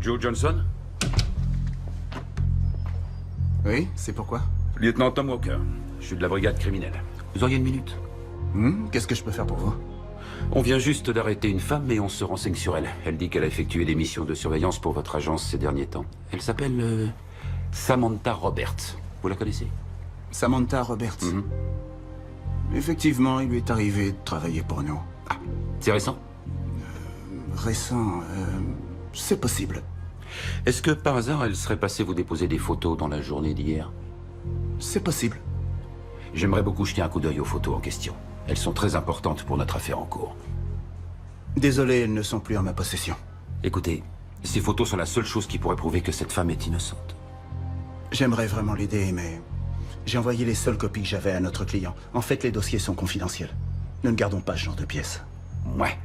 Joe Johnson? Oui, c'est pourquoi? Lieutenant Tom Walker. Je suis de la brigade criminelle. Vous auriez une minute? Qu'est-ce que je peux faire pour vous? On vient juste d'arrêter une femme et on se renseigne sur elle. Elle dit qu'elle a effectué des missions de surveillance pour votre agence ces derniers temps. Elle s'appelle Samantha Roberts. Vous la connaissez? Samantha Roberts. Effectivement, il lui est arrivé de travailler pour nous. Ah, c'est récent? Récent, c'est possible. Est-ce que par hasard elle serait passée vous déposer des photos dans la journée d'hier? C'est possible. J'aimerais beaucoup jeter un coup d'œil aux photos en question. Elles sont très importantes pour notre affaire en cours. Désolé, elles ne sont plus en ma possession. Écoutez, ces photos sont la seule chose qui pourrait prouver que cette femme est innocente. J'aimerais vraiment l'aider, mais j'ai envoyé les seules copies que j'avais à notre client. En fait, les dossiers sont confidentiels. Nous ne gardons pas ce genre de pièces. Ouais.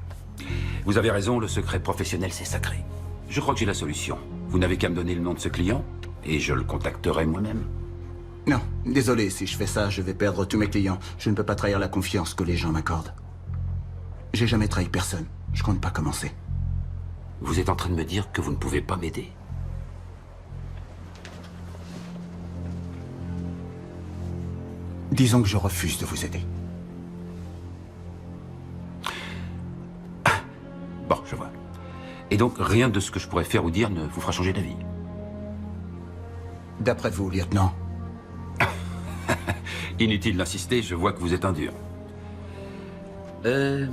Vous avez raison, le secret professionnel, c'est sacré. Je crois que j'ai la solution. Vous n'avez qu'à me donner le nom de ce client, et je le contacterai moi-même. Non, désolé, si je fais ça, je vais perdre tous mes clients. Je ne peux pas trahir la confiance que les gens m'accordent. J'ai jamais trahi personne. Je compte pas commencer. Vous êtes en train de me dire que vous ne pouvez pas m'aider? Disons que je refuse de vous aider. Bon, je vois. Et donc, rien de ce que je pourrais faire ou dire ne vous fera changer d'avis? D'après vous, lieutenant? Inutile d'insister, je vois que vous êtes un dur. Une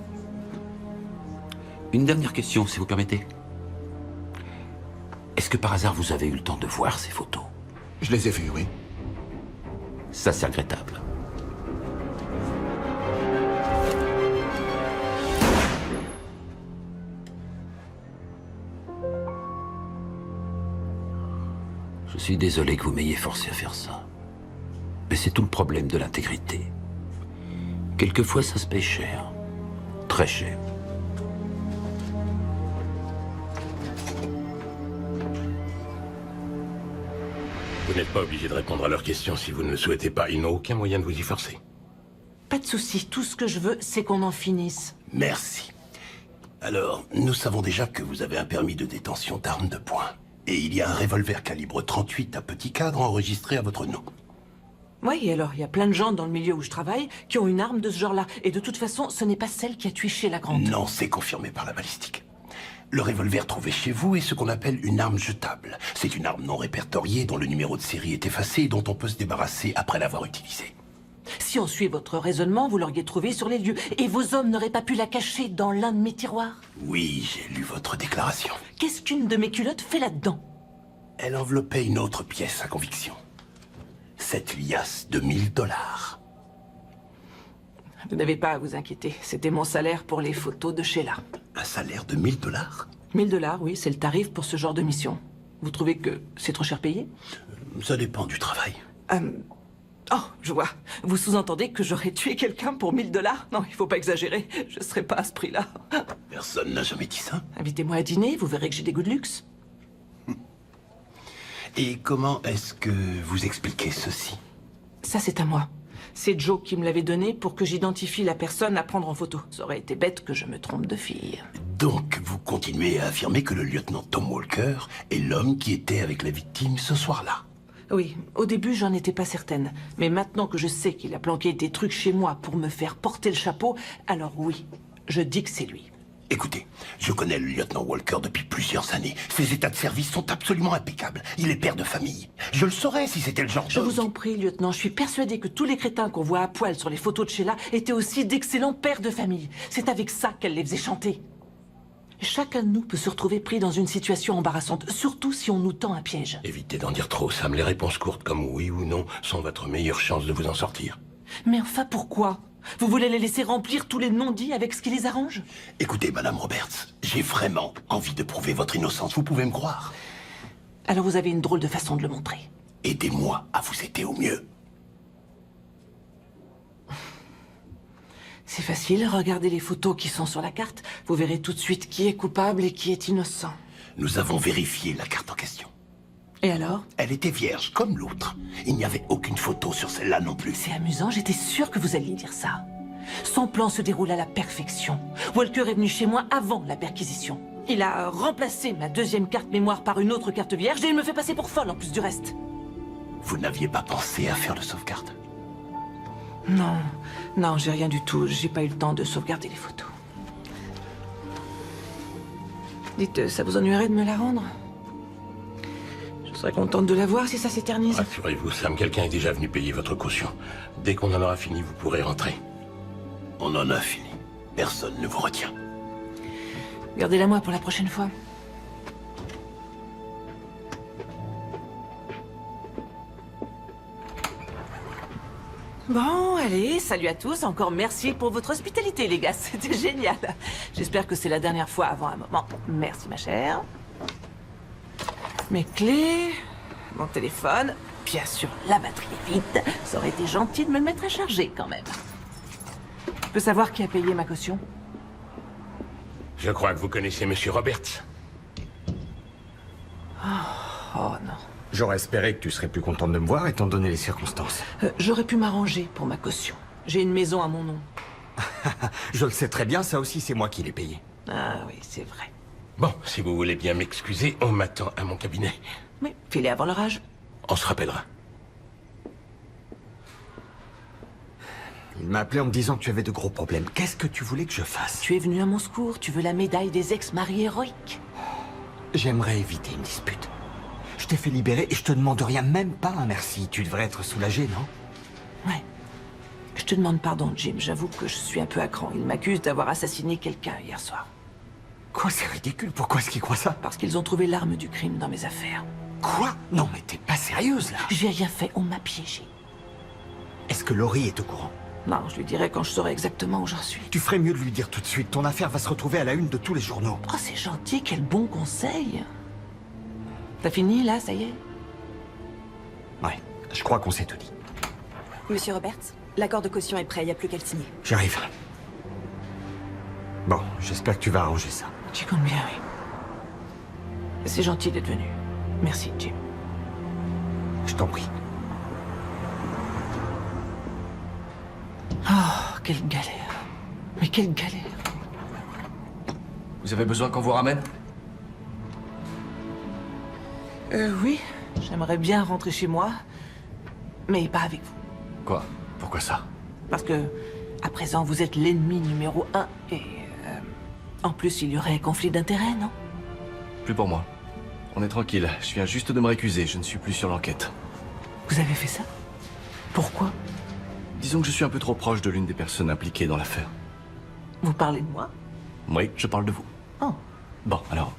dernière question, si vous permettez. Est-ce que par hasard vous avez eu le temps de voir ces photos? Je les ai vues, oui. Ça, c'est regrettable. Je suis désolé que vous m'ayez forcé à faire ça. Mais c'est tout le problème de l'intégrité. Quelquefois, ça se paye cher. Très cher. Vous n'êtes pas obligé de répondre à leurs questions si vous ne le souhaitez pas. Ils n'ont aucun moyen de vous y forcer. Pas de souci, tout ce que je veux, c'est qu'on en finisse. Merci. Alors, nous savons déjà que vous avez un permis de détention d'armes de poing. Et il y a un revolver calibre 38 à petit cadre enregistré à votre nom. Oui, alors, il y a plein de gens dans le milieu où je travaille qui ont une arme de ce genre-là. Et de toute façon, ce n'est pas celle qui a tué chez la grande. Non, c'est confirmé par la balistique. Le revolver trouvé chez vous est ce qu'on appelle une arme jetable. C'est une arme non répertoriée dont le numéro de série est effacé et dont on peut se débarrasser après l'avoir utilisée. Si on suit votre raisonnement, vous l'auriez trouvée sur les lieux. Et vos hommes n'auraient pas pu la cacher dans l'un de mes tiroirs. Oui, j'ai lu votre déclaration. Qu'est-ce qu'une de mes culottes fait là-dedans? Elle enveloppait une autre pièce à conviction. Cette liasse de $1000. Vous n'avez pas à vous inquiéter. C'était mon salaire pour les photos de Sheila. Un salaire de $1000? 1000 $, oui, c'est le tarif pour ce genre de mission. Vous trouvez que c'est trop cher payé? Ça dépend du travail. Oh, je vois. Vous sous-entendez que j'aurais tué quelqu'un pour 1000 $? Non, il faut pas exagérer. Je serais pas à ce prix-là. Personne n'a jamais dit ça. Invitez-moi à dîner, vous verrez que j'ai des goûts de luxe. Et comment est-ce que vous expliquez ceci? Ça, c'est à moi. C'est Joe qui me l'avait donné pour que j'identifie la personne à prendre en photo. Ça aurait été bête que je me trompe de fille. Donc, vous continuez à affirmer que le lieutenant Tom Walker est l'homme qui était avec la victime ce soir-là? Oui, au début, j'en étais pas certaine. Mais maintenant que je sais qu'il a planqué des trucs chez moi pour me faire porter le chapeau, alors oui, je dis que c'est lui. Écoutez, je connais le lieutenant Walker depuis plusieurs années. Ses états de service sont absolument impeccables. Il est père de famille. Je le saurais si c'était le genre Je d'homme vous en prie, lieutenant, je suis persuadée que tous les crétins qu'on voit à poil sur les photos de Sheila étaient aussi d'excellents pères de famille. C'est avec ça qu'elle les faisait chanter. Chacun de nous peut se retrouver pris dans une situation embarrassante, surtout si on nous tend un piège. Évitez d'en dire trop, Sam. Les réponses courtes comme oui ou non sont votre meilleure chance de vous en sortir. Mais enfin, pourquoi? Vous voulez les laisser remplir tous les non-dits avec ce qui les arrange? Écoutez, Madame Roberts, j'ai vraiment envie de prouver votre innocence. Vous pouvez me croire. Alors vous avez une drôle de façon de le montrer. Aidez-moi à vous aider au mieux. C'est facile, regardez les photos qui sont sur la carte. Vous verrez tout de suite qui est coupable et qui est innocent. Nous avons vérifié la carte en question. Et alors? Elle était vierge, comme l'autre. Il n'y avait aucune photo sur celle-là non plus. C'est amusant, j'étais sûre que vous alliez dire ça. Son plan se déroule à la perfection. Walker est venu chez moi avant la perquisition. Il a remplacé ma deuxième carte mémoire par une autre carte vierge et il me fait passer pour folle en plus du reste. Vous n'aviez pas pensé à faire de sauvegarde? Non, non, j'ai rien du tout. J'ai pas eu le temps de sauvegarder les photos. Dites, ça vous ennuierait de me la rendre? Je serais contente de la voir si ça s'éternise. Rassurez-vous, Sam, quelqu'un est déjà venu payer votre caution. Dès qu'on en aura fini, vous pourrez rentrer. On en a fini. Personne ne vous retient. Gardez-la moi pour la prochaine fois. Bon, allez, salut à tous. Encore merci pour votre hospitalité, les gars. C'était génial. J'espère que c'est la dernière fois avant un moment. Merci, ma chère. Mes clés, mon téléphone, bien sûr, la batterie est vide. Ça aurait été gentil de me le mettre à charger, quand même. Je peux savoir qui a payé ma caution? Je crois que vous connaissez Monsieur Roberts. Oh non. J'aurais espéré que tu serais plus contente de me voir, étant donné les circonstances. J'aurais pu m'arranger pour ma caution. J'ai une maison à mon nom. Je le sais très bien, ça aussi, c'est moi qui l'ai payé. Ah oui, c'est vrai. Bon, si vous voulez bien m'excuser, on m'attend à mon cabinet. Mais filez avant l'orage. On se rappellera. Il m'a appelé en me disant que tu avais de gros problèmes. Qu'est-ce que tu voulais que je fasse? Tu es venu à mon secours. Tu veux la médaille des ex-maris héroïques. J'aimerais éviter une dispute. Je t'ai fait libérer et je te demande rien, même pas un merci. Tu devrais être soulagé, non? Ouais. Je te demande pardon, Jim. J'avoue que je suis un peu à cran. Il m'accuse d'avoir assassiné quelqu'un hier soir. Quoi, c'est ridicule. Pourquoi est-ce qu'ils croient ça? Parce qu'ils ont trouvé l'arme du crime dans mes affaires. Quoi? Non, mais t'es pas sérieuse, là. J'ai rien fait. On m'a piégé. Est-ce que Laurie est au courant? Non, je lui dirai quand je saurai exactement où j'en suis. Tu ferais mieux de lui dire tout de suite. Ton affaire va se retrouver à la une de tous les journaux. Oh, c'est gentil. Quel bon conseil. T'as fini, là? Ça y est? Ouais, je crois qu'on s'est tout dit. Monsieur Roberts, l'accord de caution est prêt, il n'y a plus qu'à le signer. J'arrive. Bon, j'espère que tu vas arranger ça. J'y compte bien, oui. C'est gentil d'être venu. Merci, Jim. Je t'en prie. Oh, quelle galère. Mais quelle galère. Vous avez besoin qu'on vous ramène? Oui. J'aimerais bien rentrer chez moi, mais pas avec vous. Quoi? Pourquoi ça? Parce que, à présent, vous êtes l'ennemi numéro 1 et... en plus, il y aurait conflit d'intérêts, non? Plus pour moi. On est tranquille. Je viens juste de me récuser. Je ne suis plus sur l'enquête. Vous avez fait ça? Pourquoi? Disons que je suis un peu trop proche de l'une des personnes impliquées dans l'affaire. Vous parlez de moi? Oui, je parle de vous. Oh. Bon, alors,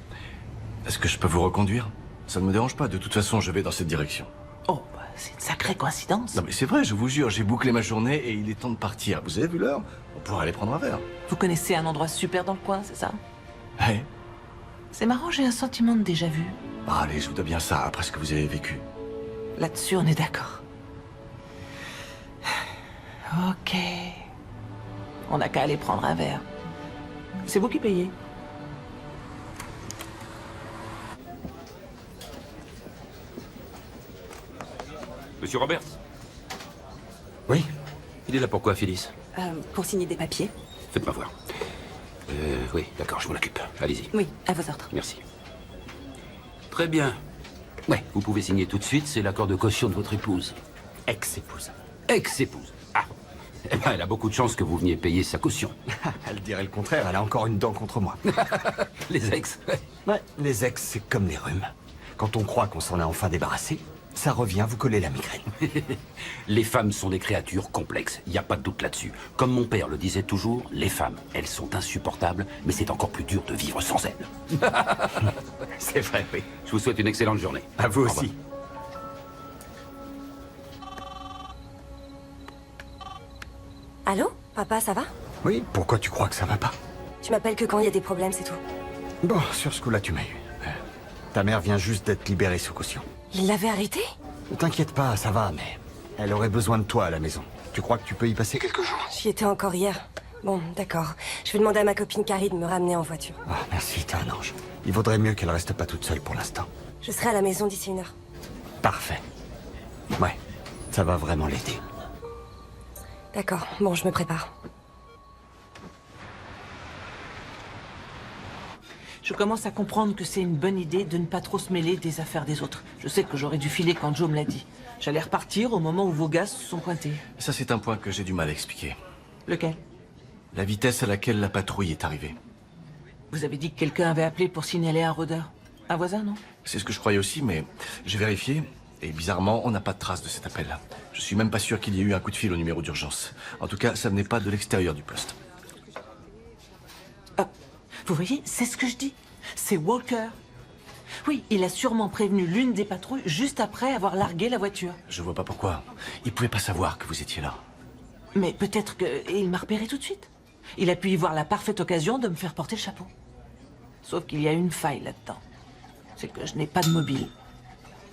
est-ce que je peux vous reconduire? Ça ne me dérange pas. De toute façon, je vais dans cette direction. Oh, bah, c'est une sacrée coïncidence. Non mais c'est vrai, je vous jure, j'ai bouclé ma journée et il est temps de partir. Vous avez vu l'heure? On pourrait aller prendre un verre. Vous connaissez un endroit super dans le coin, c'est ça? Ouais. C'est marrant, j'ai un sentiment de déjà-vu. Ah, allez, je vous dois bien ça, après ce que vous avez vécu. Là-dessus, on est d'accord. Ok. On n'a qu'à aller prendre un verre. C'est vous qui payez. Monsieur Roberts? Oui? Il est là pourquoi, Phyllis? Pour signer des papiers. Faites-moi voir. Oui, d'accord, je m'en occupe. Allez-y. Oui, à vos ordres. Merci. Très bien. Ouais, vous pouvez signer tout de suite, c'est l'accord de caution de votre épouse. Ex-épouse. Ex-épouse. Ah. Eh ben, elle a beaucoup de chance que vous veniez payer sa caution. Elle dirait le contraire, elle a encore une dent contre moi. Les ex. Ouais, les ex, c'est comme les rhumes. Quand on croit qu'on s'en a enfin débarrassé, ça revient vous coller la migraine. Les femmes sont des créatures complexes, il n'y a pas de doute là-dessus. Comme mon père le disait toujours, les femmes, elles sont insupportables, mais c'est encore plus dur de vivre sans elles. C'est vrai, oui. Je vous souhaite une excellente journée. À vous Au revoir. aussi. Allô? Papa, ça va? Oui, pourquoi tu crois que ça va pas? Tu m'appelles que quand il y a des problèmes, c'est tout. Bon, sur ce coup-là, tu m'as eu. Ta mère vient juste d'être libérée sous caution. Il l'avait arrêté? Ne t'inquiète pas, ça va, mais elle aurait besoin de toi à la maison. Tu crois que tu peux y passer quelques jours? J'y étais encore hier. Bon, d'accord. Je vais demander à ma copine Carrie de me ramener en voiture. Ah, merci, t'es un ange. Il vaudrait mieux qu'elle reste pas toute seule pour l'instant. Je serai à la maison d'ici 1 heure. Parfait. Ouais, ça va vraiment l'aider. D'accord, bon, je me prépare. Je commence à comprendre que c'est une bonne idée de ne pas trop se mêler des affaires des autres. Je sais que j'aurais dû filer quand Joe me l'a dit. J'allais repartir au moment où vos gars se sont pointés. Ça, c'est un point que j'ai du mal à expliquer. Lequel? La vitesse à laquelle la patrouille est arrivée. Vous avez dit que quelqu'un avait appelé pour signaler un rôdeur. Un voisin, non? C'est ce que je croyais aussi, mais j'ai vérifié, et bizarrement, on n'a pas de trace de cet appel. Je suis même pas sûr qu'il y ait eu un coup de fil au numéro d'urgence. En tout cas, ça venait pas de l'extérieur du poste. Ah, vous voyez, c'est ce que je dis. C'est Walker. Oui, il a sûrement prévenu l'une des patrouilles juste après avoir largué la voiture. Je vois pas pourquoi. Il pouvait pas savoir que vous étiez là. Mais peut-être qu'il m'a repéré tout de suite. Il a pu y voir la parfaite occasion de me faire porter le chapeau. Sauf qu'il y a une faille là-dedans. C'est que je n'ai pas de mobile.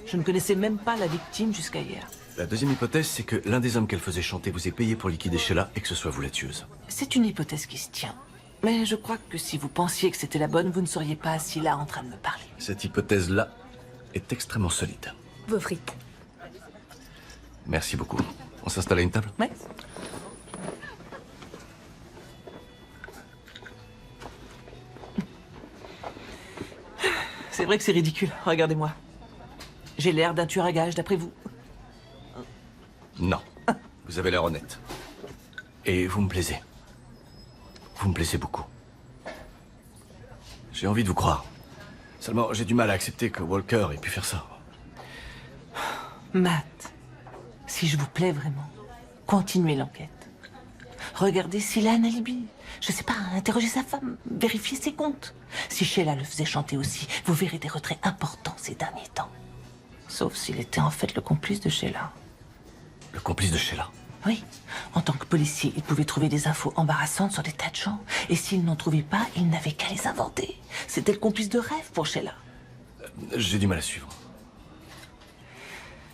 Je ne connaissais même pas la victime jusqu'à hier. La deuxième hypothèse, c'est que l'un des hommes qu'elle faisait chanter vous ait payé pour liquider Sheila et que ce soit vous la tueuse. C'est une hypothèse qui se tient. Mais je crois que si vous pensiez que c'était la bonne, vous ne seriez pas assis là en train de me parler. Cette hypothèse-là est extrêmement solide. Vos frites. Merci beaucoup. On s'installe à une table? Ouais. C'est vrai que c'est ridicule. Regardez-moi. J'ai l'air d'un tueur à gages, d'après vous. Non. Vous avez l'air honnête. Et vous me plaisez. Vous me plaisez beaucoup. J'ai envie de vous croire. Seulement, j'ai du mal à accepter que Walker ait pu faire ça. Matt, si je vous plais vraiment, continuez l'enquête. Regardez s'il a un alibi. Je sais pas, interrogez sa femme, vérifiez ses comptes. Si Sheila le faisait chanter aussi, vous verrez des retraits importants ces derniers temps. Sauf s'il était en fait le complice de Sheila. Le complice de Sheila? Oui. En tant que policier, il pouvait trouver des infos embarrassantes sur des tas de gens. Et s'il n'en trouvait pas, il n'avait qu'à les inventer. C'était le complice de rêve pour Sheila. J'ai du mal à suivre.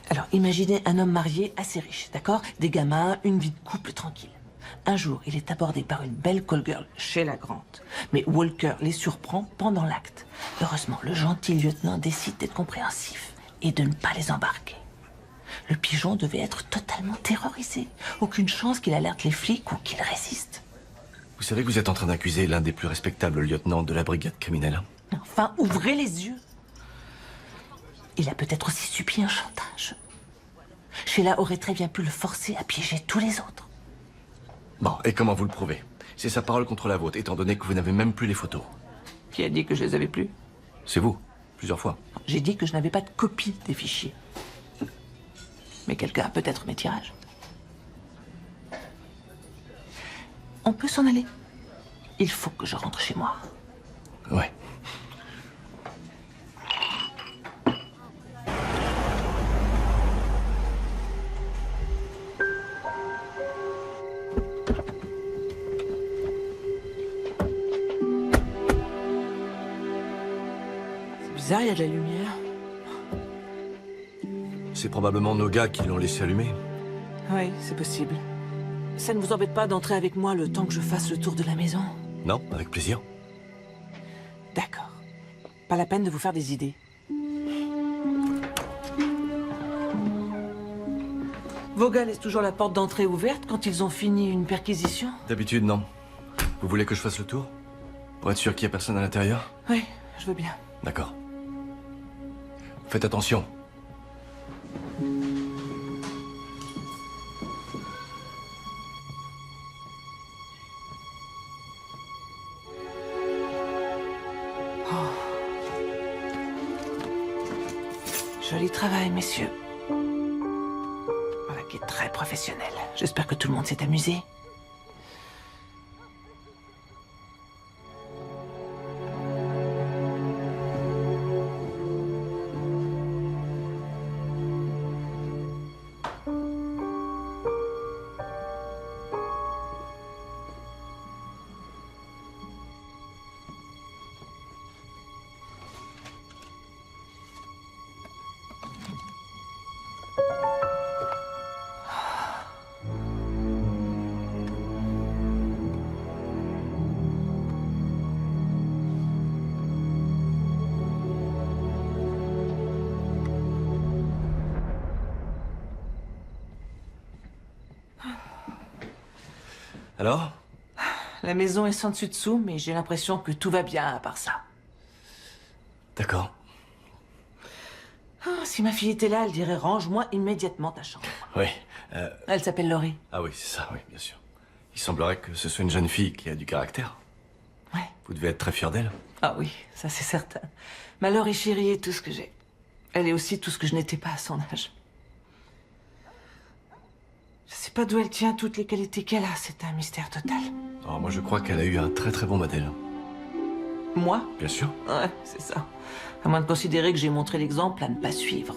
Alors, imaginez un homme marié assez riche, d'accord? Des gamins, une vie de couple tranquille. Un jour, il est abordé par une belle call girl, Sheila Grant. Mais Walker les surprend pendant l'acte. Heureusement, le gentil lieutenant décide d'être compréhensif et de ne pas les embarquer. Le pigeon devait être totalement terrorisé. Aucune chance qu'il alerte les flics ou qu'il résiste. Vous savez que vous êtes en train d'accuser l'un des plus respectables lieutenants de la brigade criminelle. Enfin, ouvrez les yeux. Il a peut-être aussi subi un chantage. Sheila aurait très bien pu le forcer à piéger tous les autres. Bon, et comment vous le prouvez? C'est sa parole contre la vôtre, étant donné que vous n'avez même plus les photos. Qui a dit que je les avais plus? C'est vous, plusieurs fois. J'ai dit que je n'avais pas de copie des fichiers. Mais quelqu'un a peut-être mes tirages. On peut s'en aller. Il faut que je rentre chez moi. Ouais. C'est bizarre, il y a de la lumière. C'est probablement nos gars qui l'ont laissé allumer. Oui, c'est possible. Ça ne vous embête pas d'entrer avec moi le temps que je fasse le tour de la maison? Non, avec plaisir. D'accord. Pas la peine de vous faire des idées. Vos gars laissent toujours la porte d'entrée ouverte quand ils ont fini une perquisition? D'habitude, non. Vous voulez que je fasse le tour? Pour être sûr qu'il n'y a personne à l'intérieur? Oui, je veux bien. D'accord. Faites attention. Joli travail, messieurs. Voilà qui est très professionnel. J'espère que tout le monde s'est amusé. Alors? La maison est sans dessus dessous, mais j'ai l'impression que tout va bien à part ça. D'accord. Ah, si ma fille était là, elle dirait range-moi immédiatement ta chambre. Oui. Elle s'appelle Laurie. Ah oui, c'est ça, oui, bien sûr. Il semblerait que ce soit une jeune fille qui a du caractère. Ouais. Vous devez être très fier d'elle. Ah oui, ça c'est certain. Ma Laurie chérie est tout ce que j'ai. Elle est aussi tout ce que je n'étais pas à son âge. Je sais pas d'où elle tient toutes les qualités qu'elle a, c'est un mystère total. Alors moi je crois qu'elle a eu un très très bon modèle. Moi? Bien sûr. Ouais, c'est ça. À moins de considérer que j'ai montré l'exemple à ne pas suivre.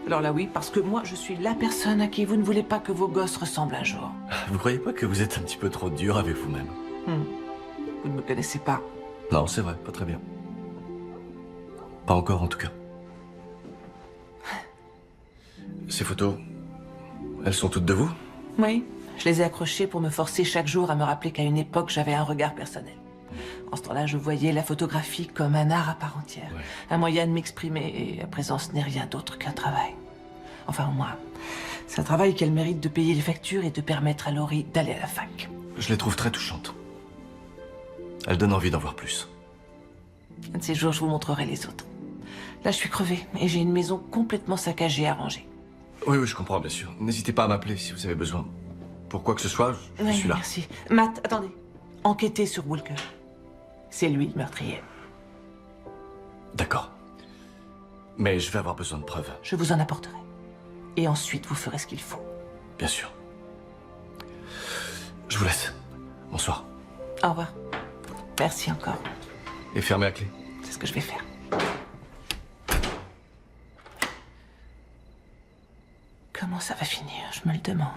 Alors là oui, parce que moi je suis la personne à qui vous ne voulez pas que vos gosses ressemblent un jour. Vous croyez pas que vous êtes un petit peu trop dur avec vous-même? Vous ne me connaissez pas. Non, c'est vrai, pas très bien. Pas encore en tout cas. Ces photos, elles sont toutes de vous? Oui, je les ai accrochées pour me forcer chaque jour à me rappeler qu'à une époque j'avais un regard personnel. En ce temps-là, je voyais la photographie comme un art à part entière. Ouais. Un moyen de m'exprimer, et à présent ce n'est rien d'autre qu'un travail. Enfin, au moins, c'est un travail qu'elle mérite de payer les factures et de permettre à Laurie d'aller à la fac. Je les trouve très touchantes. Elles donnent envie d'en voir plus. Un de ces jours, je vous montrerai les autres. Là, je suis crevée et j'ai une maison complètement saccagée à ranger. Oui, oui, je comprends, bien sûr. N'hésitez pas à m'appeler si vous avez besoin. Pour quoi que ce soit, je Oui, suis là. merci. Matt, attendez. Enquêtez sur Walker. C'est lui le meurtrier. D'accord. Mais je vais avoir besoin de preuves. Je vous en apporterai. Et ensuite, vous ferez ce qu'il faut. Bien sûr. Je vous laisse. Bonsoir. Au revoir. Merci encore. Et fermez à clé. C'est ce que je vais faire. Comment ça va finir? Je me le demande.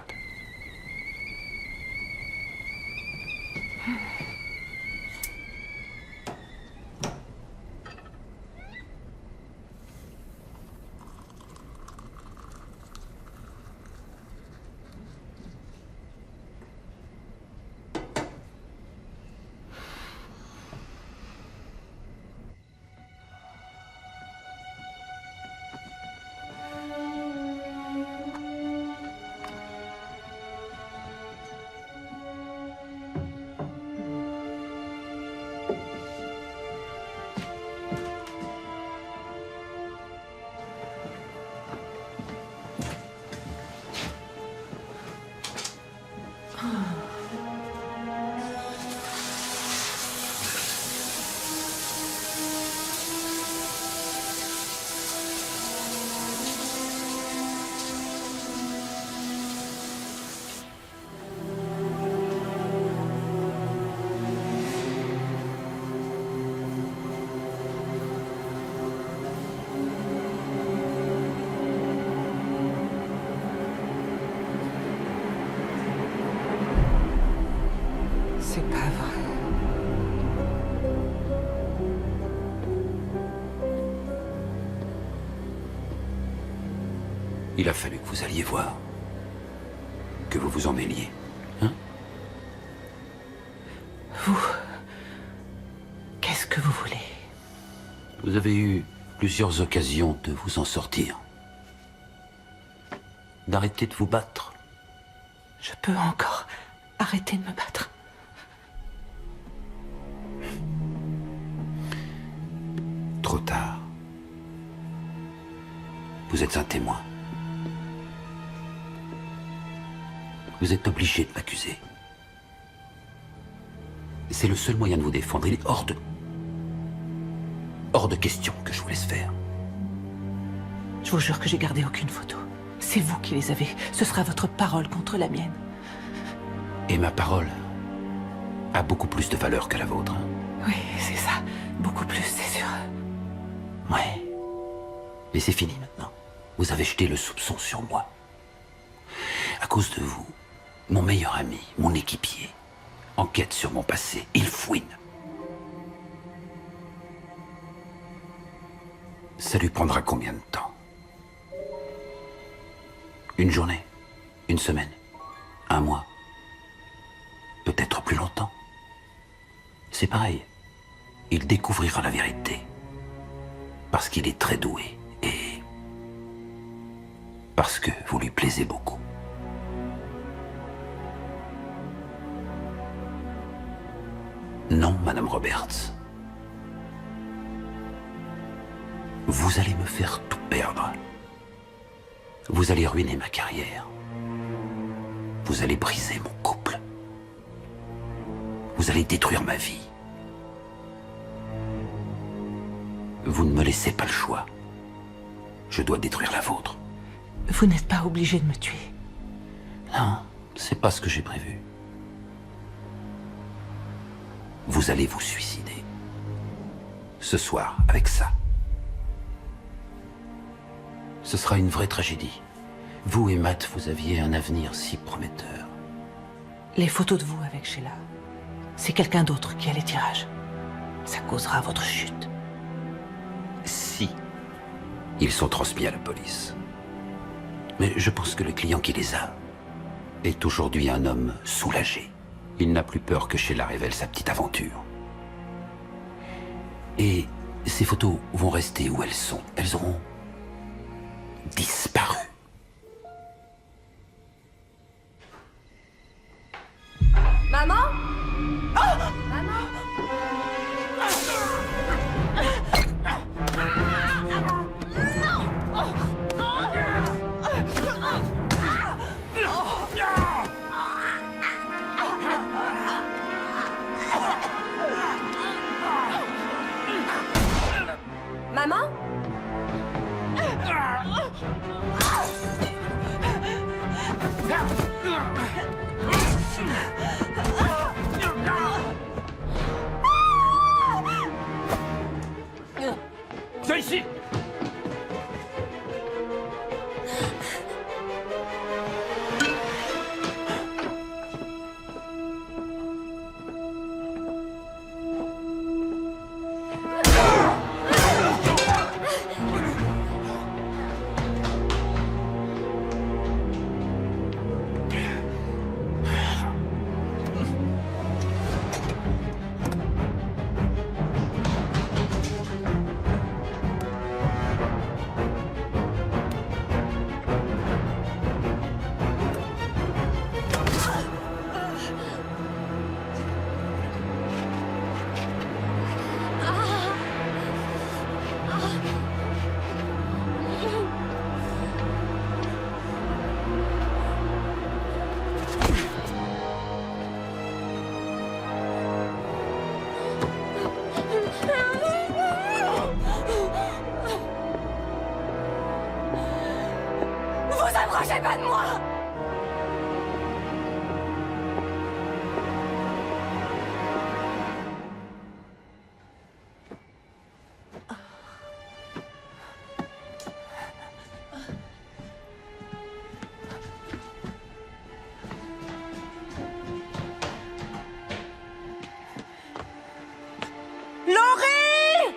C'est pas vrai. Il a fallu que vous alliez voir. Que vous vous emmêliez. Hein? Vous... Qu'est-ce que vous voulez? Vous avez eu plusieurs occasions de vous en sortir. D'arrêter de vous battre. Je peux encore arrêter de me battre. Trop tard. Vous êtes un témoin. Vous êtes obligé de m'accuser. C'est le seul moyen de vous défendre. Il est hors de question que je vous laisse faire. Je vous jure que j'ai gardé aucune photo. C'est vous qui les avez. Ce sera votre parole contre la mienne. Et ma parole a beaucoup plus de valeur que la vôtre. Oui, c'est ça. Beaucoup plus, c'est sûr. Ouais. Mais c'est fini maintenant. Vous avez jeté le soupçon sur moi. À cause de vous, mon meilleur ami, mon équipier, enquête sur mon passé. Il fouine. Ça lui prendra combien de temps? Une journée? Une semaine? Un mois? Peut-être plus longtemps. C'est pareil. Il découvrira la vérité. Parce qu'il est très doué et parce que vous lui plaisez beaucoup. Non, Madame Roberts. Vous allez me faire tout perdre. Vous allez ruiner ma carrière. Vous allez briser mon couple. Vous allez détruire ma vie. Vous ne me laissez pas le choix. Je dois détruire la vôtre. Vous n'êtes pas obligé de me tuer. Non, c'est pas ce que j'ai prévu. Vous allez vous suicider. Ce soir, avec ça. Ce sera une vraie tragédie. Vous et Matt, vous aviez un avenir si prometteur. Les photos de vous avec Sheila, c'est quelqu'un d'autre qui a les tirages. Ça causera votre chute. Si ils sont transmis à la police. Mais je pense que le client qui les a est aujourd'hui un homme soulagé. Il n'a plus peur que Sheila révèle sa petite aventure. Et ces photos vont rester où elles sont. Elles auront disparu. Maman? Maman? Maman? Viens ici! Vous approchez pas de moi! Laurie!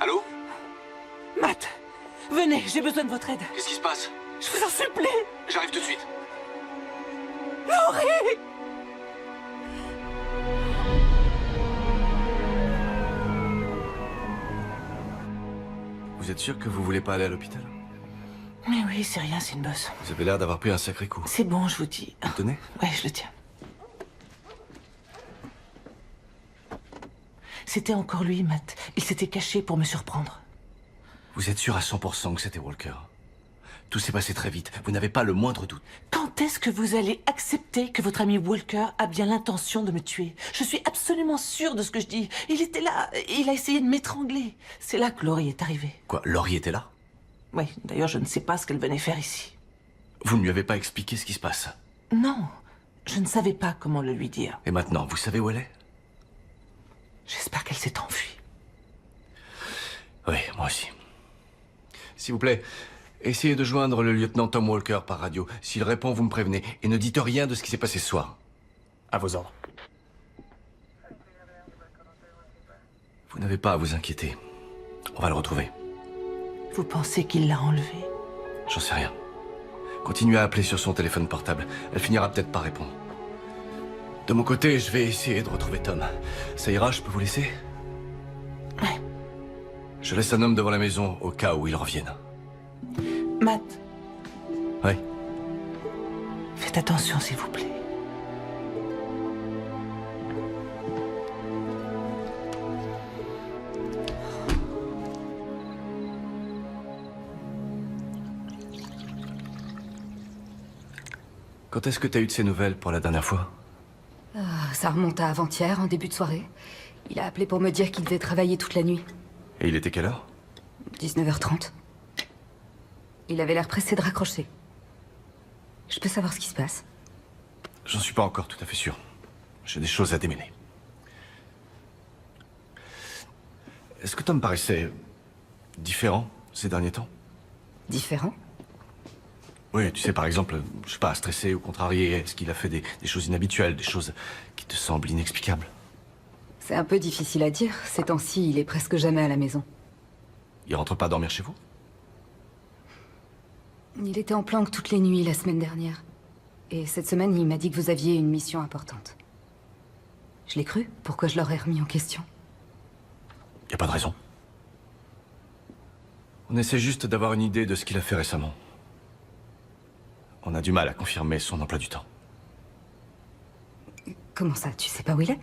Allô? Matt, venez, j'ai besoin de votre aide. Qu'est-ce qui se passe? Je vous en supplie. J'arrive tout de suite. Laurie! Vous êtes sûr que vous voulez pas aller à l'hôpital? Mais oui, c'est rien, c'est une bosse. Vous avez l'air d'avoir pris un sacré coup. C'est bon, je vous dis. Vous tenez? Ouais, je le tiens. C'était encore lui, Matt. Il s'était caché pour me surprendre. Vous êtes sûr à 100% que c'était Walker? Tout s'est passé très vite. Vous n'avez pas le moindre doute. Quand est-ce que vous allez accepter que votre ami Walker a bien l'intention de me tuer? Je suis absolument sûre de ce que je dis. Il était là, il a essayé de m'étrangler. C'est là que Laurie est arrivée. Quoi, Laurie était là? Oui, d'ailleurs, je ne sais pas ce qu'elle venait faire ici. Vous ne lui avez pas expliqué ce qui se passe? Non, je ne savais pas comment le lui dire. Et maintenant, vous savez où elle est? J'espère qu'elle s'est enfuie. Oui, moi aussi. S'il vous plaît, essayez de joindre le lieutenant Tom Walker par radio. S'il répond, vous me prévenez. Et ne dites rien de ce qui s'est passé ce soir. À vos ordres. Vous n'avez pas à vous inquiéter. On va le retrouver. Vous pensez qu'il l'a enlevé? J'en sais rien. Continuez à appeler sur son téléphone portable. Elle finira peut-être par répondre. De mon côté, je vais essayer de retrouver Tom. Ça ira, je peux vous laisser? Ouais. Je laisse un homme devant la maison au cas où il revienne. Matt. Oui. Faites attention, s'il vous plaît. Quand est-ce que t'as eu de ces nouvelles pour la dernière fois? Ça remonte à avant-hier, en début de soirée. Il a appelé pour me dire qu'il devait travailler toute la nuit. Et il était quelle heure? 19h30. Il avait l'air pressé de raccrocher. Je peux savoir ce qui se passe? J'en suis pas encore tout à fait sûr. J'ai des choses à démêler. Est-ce que Tom paraissait différent ces derniers temps? Différent? Oui, tu sais, par exemple, je sais pas, stressé ou contrarié. Est-ce qu'il a fait des choses inhabituelles, des choses qui te semblent inexplicables? C'est un peu difficile à dire. Ces temps-ci, il est presque jamais à la maison. Il rentre pas dormir chez vous? Il était en planque toutes les nuits la semaine dernière. Et cette semaine, il m'a dit que vous aviez une mission importante. Je l'ai cru. Pourquoi je l'aurais remis en question? Y a pas de raison. On essaie juste d'avoir une idée de ce qu'il a fait récemment. On a du mal à confirmer son emploi du temps. Comment ça? Tu sais pas où il est?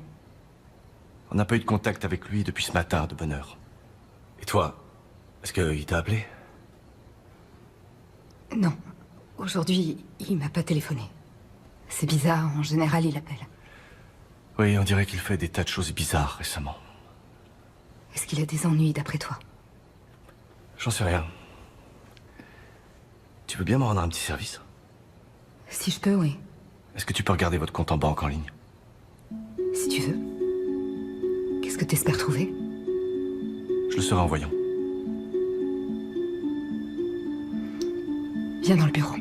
On n'a pas eu de contact avec lui depuis ce matin, de bonne heure. Et toi, est-ce qu'il t'a appelé? Non. Aujourd'hui, il m'a pas téléphoné. C'est bizarre, en général, il appelle. Oui, on dirait qu'il fait des tas de choses bizarres récemment. Est-ce qu'il a des ennuis, d'après toi? J'en sais rien. Tu veux bien me rendre un petit service? Si je peux, oui. Est-ce que tu peux regarder votre compte en banque en ligne? Si tu veux. Qu'est-ce que t'espères trouver? Je le saurai en voyant. Viens dans le bureau.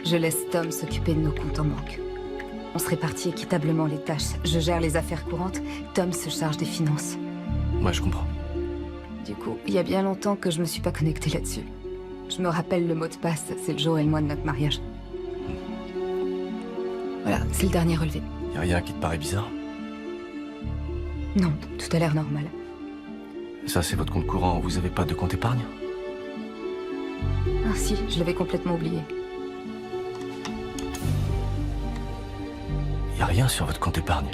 Je laisse Tom s'occuper de nos comptes en banque. On se répartit équitablement les tâches. Je gère les affaires courantes, Tom se charge des finances. Ouais, je comprends. Du coup, il y a bien longtemps que je me suis pas connectée là-dessus. Je me rappelle le mot de passe, c'est le jour et le mois de notre mariage. Voilà, c'est le dernier relevé. Y a rien qui te paraît bizarre? Non, tout a l'air normal. Ça, c'est votre compte courant. Vous avez pas de compte épargne? Ah si, je l'avais complètement oublié. Y a rien sur votre compte épargne.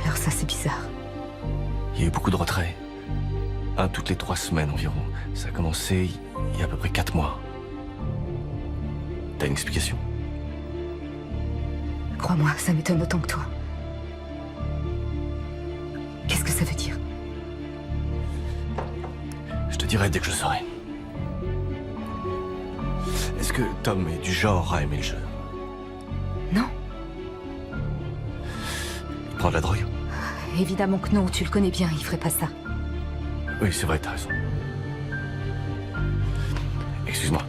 Alors ça, c'est bizarre. Il y a eu beaucoup de retraits. Un toutes les 3 semaines environ. Ça a commencé il y a à peu près 4 mois. T'as une explication? Crois-moi, ça m'étonne autant que toi. Qu'est-ce que ça veut dire? Je te dirai dès que je saurai. Est-ce que Tom est du genre à aimer le jeu? Non. Il prend de la drogue? Évidemment que non, tu le connais bien, il ferait pas ça. Oui, c'est vrai, t'as raison. Excuse-moi.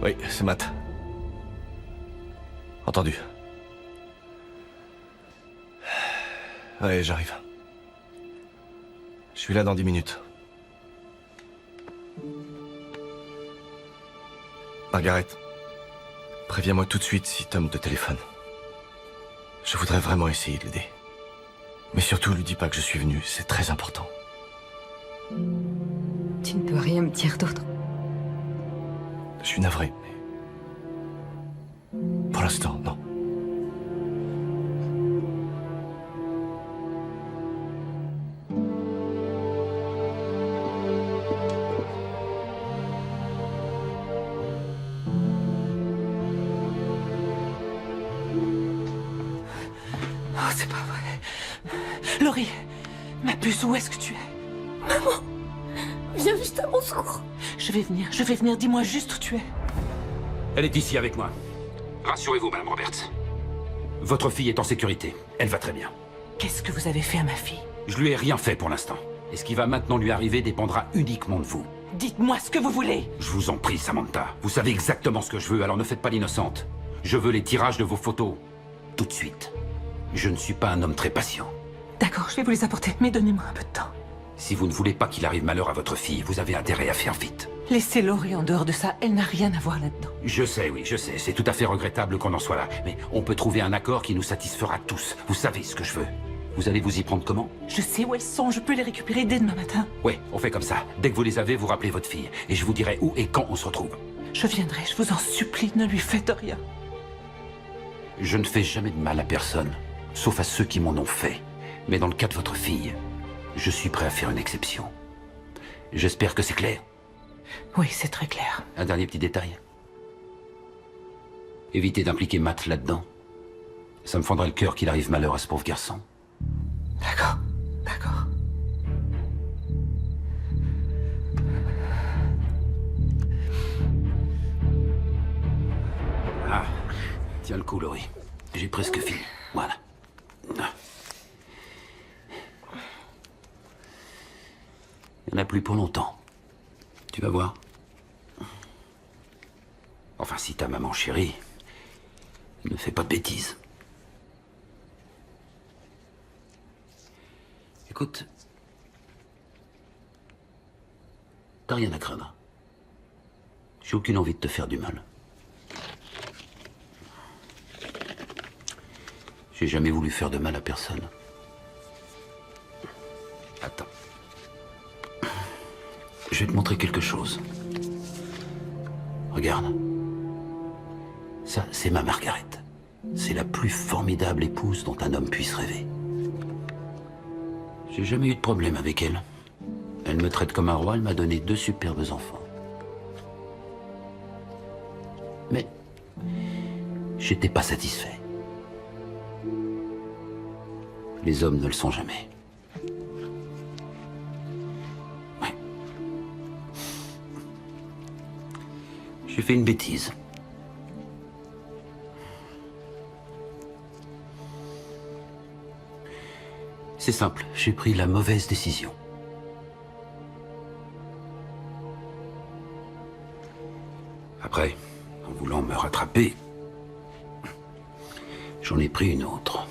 Oui, c'est Matt. Entendu. Ouais, j'arrive. Je suis là dans 10 minutes. Margaret, préviens-moi tout de suite si Tom te téléphone. Je voudrais vraiment essayer de l'aider. Mais surtout, lui dis pas que je suis venu, c'est très important. Tu ne peux rien me dire d'autre. Je suis navré, mais... Pour l'instant, non. Oh, c'est pas vrai. Laurie, ma puce, où est-ce que tu es? Maman, viens juste à mon secours. Je vais venir, dis-moi juste où tu es. Elle est ici avec moi. Rassurez-vous, Madame Roberts. Votre fille est en sécurité. Elle va très bien. Qu'est-ce que vous avez fait à ma fille? Je lui ai rien fait pour l'instant. Et ce qui va maintenant lui arriver dépendra uniquement de vous. Dites-moi ce que vous voulez. Je vous en prie, Samantha. Vous savez exactement ce que je veux, alors ne faites pas l'innocente. Je veux les tirages de vos photos. Tout de suite. Je ne suis pas un homme très patient. D'accord, je vais vous les apporter, mais donnez-moi un peu de temps. Si vous ne voulez pas qu'il arrive malheur à votre fille, vous avez intérêt à faire vite. Laissez Laurie en dehors de ça, elle n'a rien à voir là-dedans. Je sais, oui, je sais. C'est tout à fait regrettable qu'on en soit là. Mais on peut trouver un accord qui nous satisfera tous. Vous savez ce que je veux. Vous allez vous y prendre comment? Je sais où elles sont, je peux les récupérer dès demain matin. Ouais, on fait comme ça. Dès que vous les avez, vous rappelez votre fille. Et je vous dirai où et quand on se retrouve. Je viendrai, je vous en supplie, ne lui faites rien. Je ne fais jamais de mal à personne, sauf à ceux qui m'en ont fait. Mais dans le cas de votre fille, Je suis prêt à faire une exception. J'espère que c'est clair. Oui, c'est très clair. Un dernier petit détail. Évitez d'impliquer Matt là-dedans. Ça me fendrait le cœur qu'il arrive malheur à ce pauvre garçon. D'accord, d'accord. Ah, tiens le coup, Laurie. J'ai presque fini. Voilà. Il n'y en a plus pour longtemps. Tu vas voir. Enfin, si ta maman chérie ne fait pas de bêtises. Écoute, t'as rien à craindre. J'ai aucune envie de te faire du mal. J'ai jamais voulu faire de mal à personne. Attends. Je vais te montrer quelque chose. Regarde. Ça, c'est ma Margaret. C'est la plus formidable épouse dont un homme puisse rêver. J'ai jamais eu de problème avec elle. Elle me traite comme un roi, elle m'a donné 2 superbes enfants. Mais j'étais pas satisfait. Les hommes ne le sont jamais. Ouais. J'ai fait une bêtise. C'est simple, j'ai pris la mauvaise décision. Après, en voulant me rattraper, j'en ai pris une autre.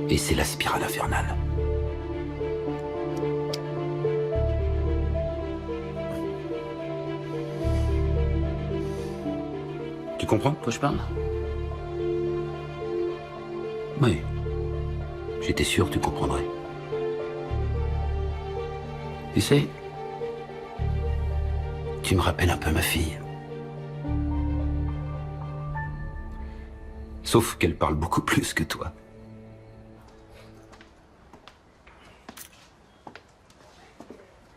Et c'est la spirale infernale. Tu comprends de quoi je parle? Oui. J'étais sûr que tu comprendrais. Tu sais, tu me rappelles un peu ma fille. Sauf qu'elle parle beaucoup plus que toi.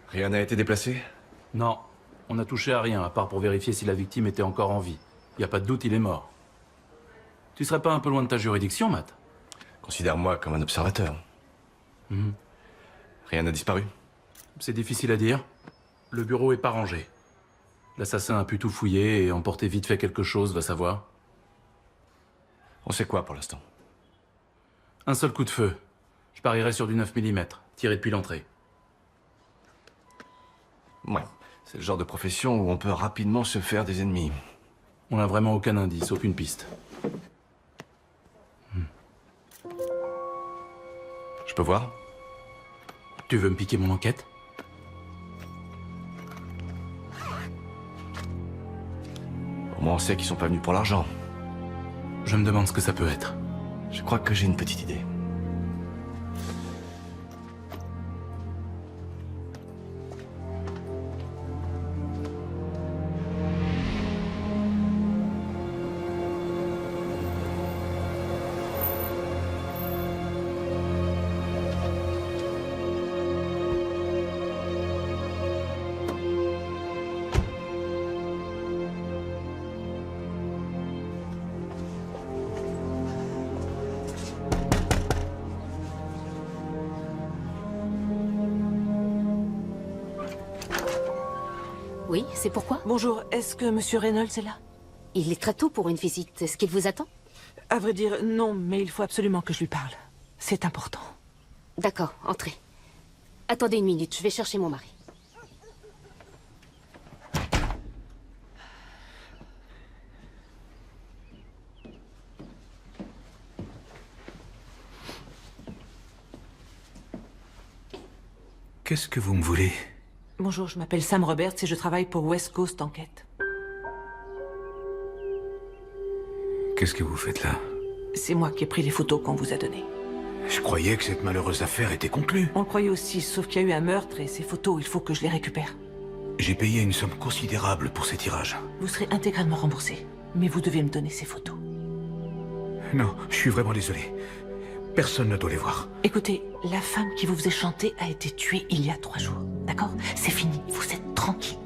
Rien n'a été déplacé? Non, on n'a touché à rien, à part pour vérifier si la victime était encore en vie. Y a pas de doute, il est mort. Tu serais pas un peu loin de ta juridiction, Matt? Considère-moi comme un observateur. Rien n'a disparu? C'est difficile à dire. Le bureau est pas rangé. L'assassin a pu tout fouiller et emporter vite fait quelque chose, va savoir. On sait quoi pour l'instant? Un seul coup de feu. Je parierais sur du 9 mm, tiré depuis l'entrée. Ouais, c'est le genre de profession où on peut rapidement se faire des ennemis. On n'a vraiment aucun indice, aucune piste. Je peux voir? Tu veux me piquer mon enquête? Au moins on sait qu'ils sont pas venus pour l'argent. Je me demande ce que ça peut être. Je crois que j'ai une petite idée. Oui, c'est pourquoi? Bonjour, est-ce que Monsieur Reynolds est là? Il est très tôt pour une visite. Est-ce qu'il vous attend? À vrai dire, non, mais il faut absolument que je lui parle. C'est important. D'accord, entrez. Attendez une minute, je vais chercher mon mari. Qu'est-ce que vous me voulez? Bonjour, je m'appelle Sam Roberts et je travaille pour West Coast Enquête. Qu'est-ce que vous faites là? C'est moi qui ai pris les photos qu'on vous a données. Je croyais que cette malheureuse affaire était conclue. On le croyait aussi, sauf qu'il y a eu un meurtre et ces photos, il faut que je les récupère. J'ai payé une somme considérable pour ces tirages. Vous serez intégralement remboursé. Mais vous devez me donner ces photos. Non, je suis vraiment désolé. Personne ne doit les voir. Écoutez, la femme qui vous faisait chanter a été tuée il y a 3 jours. D'accord? C'est fini, vous êtes tranquille.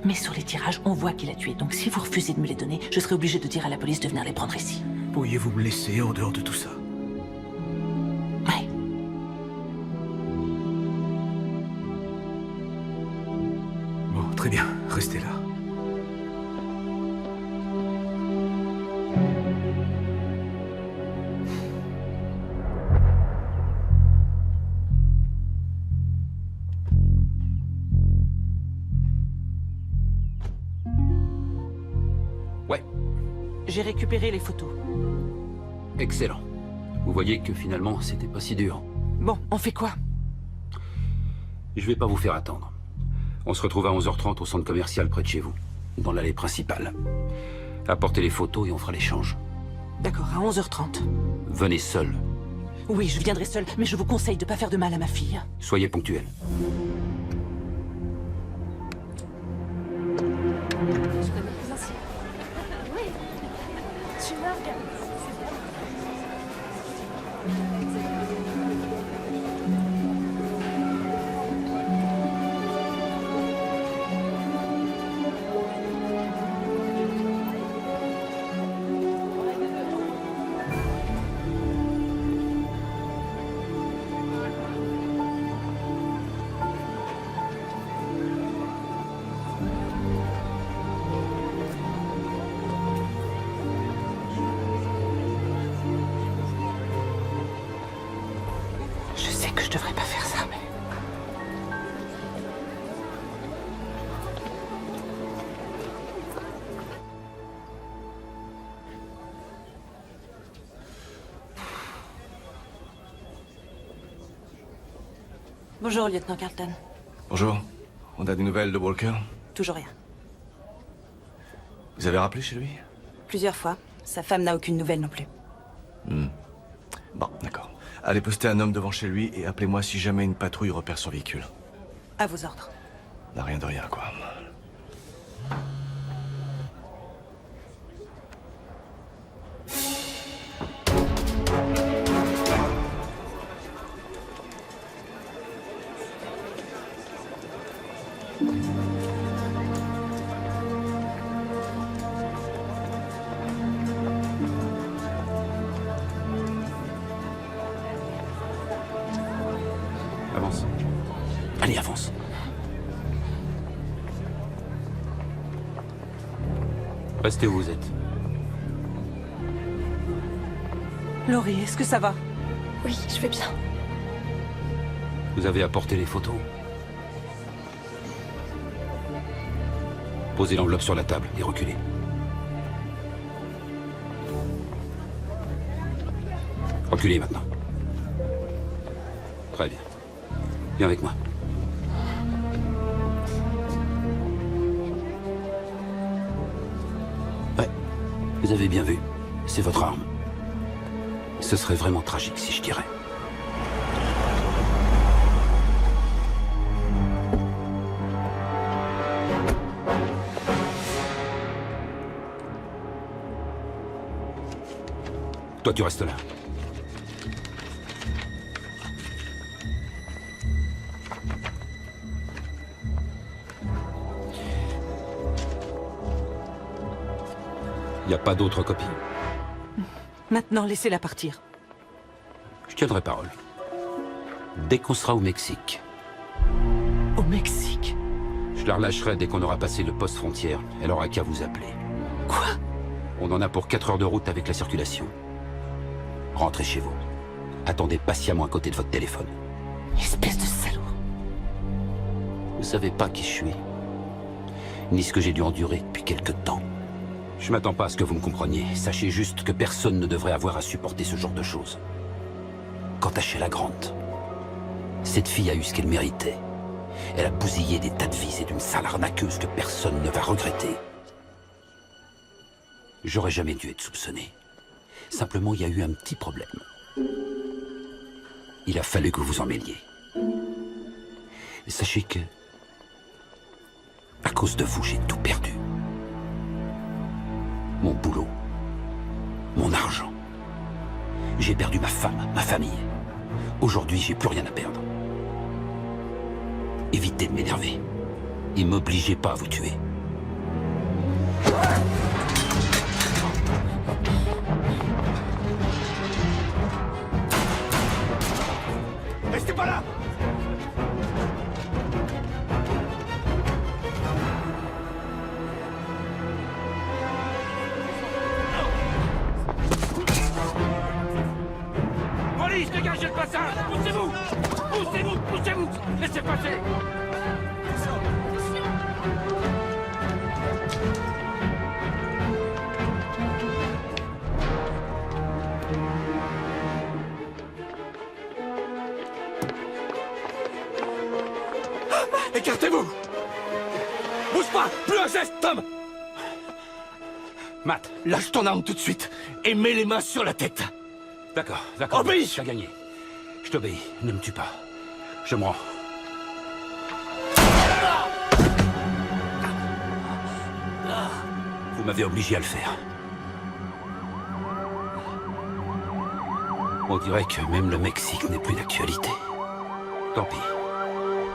Mais sur les tirages, on voit qui l'a tué. Donc si vous refusez de me les donner, je serai obligé de dire à la police de venir les prendre ici. Pourriez-vous me laisser en dehors de tout ça? Ouais. Bon, très bien. Restez là. Ouais, J'ai récupéré les photos. excellent. Vous voyez que finalement, c'était pas si dur. Bon, on fait quoi? Je vais pas vous faire attendre. On se retrouve à 11h30 au centre commercial près de chez vous, dans l'allée principale. Apportez les photos et on fera l'échange. D'accord, à 11h30. Venez seul. Oui, je viendrai seule, mais je vous conseille de pas faire de mal à ma fille. Soyez ponctuel. Je connais plus ancien. Oui. Tu me regardes. Je sais que je devrais pas faire ça, mais... Bonjour, lieutenant Carlton. Bonjour. On a des nouvelles de Walker? Toujours rien. Vous avez rappelé chez lui? Plusieurs fois. Sa femme n'a aucune nouvelle non plus. Bon, d'accord. Allez poster un homme devant chez lui et appelez-moi si jamais une patrouille repère son véhicule. À vos ordres. N'a rien de rien, quoi. Avance. Allez, avance. Restez où vous êtes. Laurie, est-ce que ça va? Oui, je vais bien. Vous avez apporté les photos. Posez l'enveloppe sur la table et reculez. Reculez maintenant. Très bien. Viens avec moi. Ouais, vous avez bien vu. C'est votre arme. Ce serait vraiment tragique si je tirais. Toi, tu restes là. Il n'y a pas d'autre copie. Maintenant, laissez-la partir. Je tiendrai parole. Dès qu'on sera au Mexique, Au Mexique? je la relâcherai dès qu'on aura passé le poste frontière. Elle aura qu'à vous appeler. Quoi? On en a pour 4 heures de route avec la circulation. Rentrez chez vous. Attendez patiemment à côté de votre téléphone. Espèce de salaud. Vous savez pas qui je suis, ni ce que j'ai dû endurer depuis quelque temps. Je m'attends pas à ce que vous me compreniez. Sachez juste que personne ne devrait avoir à supporter ce genre de choses. Quant à Sheila Grant, cette fille a eu ce qu'elle méritait. Elle a bousillé des tas de vies, c'est une sale arnaqueuse que personne ne va regretter. J'aurais jamais dû être soupçonné. Simplement, il y a eu un petit problème. Il a fallu que vous en mêliez. Sachez que... cause de vous, j'ai tout perdu. Mon boulot. Mon argent. J'ai perdu ma femme, ma famille. Aujourd'hui, j'ai plus rien à perdre. Évitez de m'énerver. Et m'obligez pas à vous tuer. Restez pas là! Police, dégagez le passage! Poussez-vous! Poussez-vous! Poussez-vous! Laissez passer! Écartez-vous! Bouge pas! Plus un geste, Tom! Matt! Lâche ton arme tout de suite et mets les mains sur la tête! D'accord, d'accord. Obéis! Tu as gagné. Je t'obéis. Ne me tue pas. Je me rends. Vous m'avez obligé à le faire. On dirait que même le Mexique n'est plus d'actualité. Tant pis.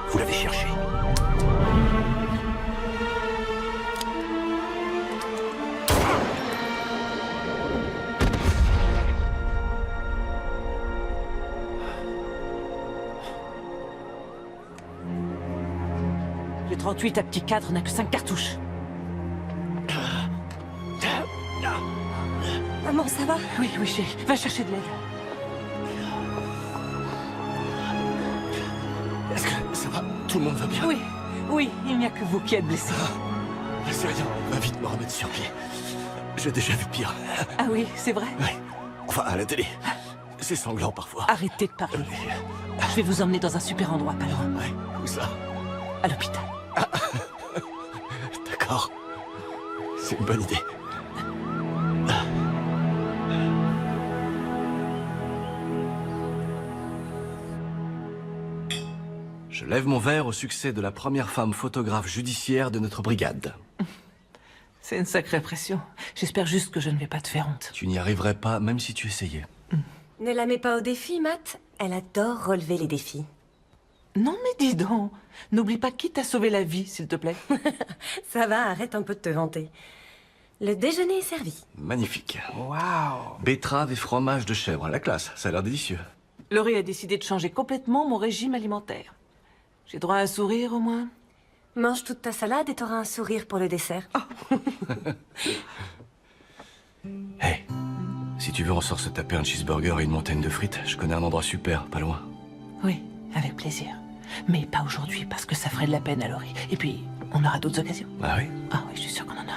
Vous l'avez cherché. Le 38 à petit cadre n'a que 5 cartouches. Maman, ça va? Oui, oui, chérie. Va chercher de l'aide. Est-ce que ça va? Tout le monde va bien? Oui, oui, il n'y a que vous qui êtes blessé. C'est rien, on va vite me remettre sur pied. J'ai déjà vu pire. Ah oui, c'est vrai? Oui. Enfin, à la télé. C'est sanglant parfois. Arrêtez de parler. Je vais vous emmener dans un super endroit, pas loin. Ouais, où ça? À l'hôpital. D'accord. C'est une bonne idée. Je lève mon verre au succès de la première femme photographe judiciaire de notre brigade. C'est une sacrée pression. J'espère juste que je ne vais pas te faire honte. Tu n'y arriverais pas, même si tu essayais. Ne la mets pas au défi, Matt. Elle adore relever les défis. Non mais dis donc. N'oublie pas qui t'a sauvé la vie, s'il te plaît. Ça va, arrête un peu de te vanter. Le déjeuner est servi. Magnifique. Waouh. Betterave et fromage de chèvre, la classe. Ça a l'air délicieux. Laurie a décidé de changer complètement mon régime alimentaire. J'ai droit à un sourire au moins? Mange toute ta salade et t'auras un sourire pour le dessert. Hey, si tu veux, on sort se taper un cheeseburger et une montagne de frites. Je connais un endroit super, pas loin. Oui, avec plaisir. Mais pas aujourd'hui, parce que ça ferait de la peine à Laurie. Et puis, on aura d'autres occasions. Ah oui? Ah oui, je suis sûre qu'on en aura.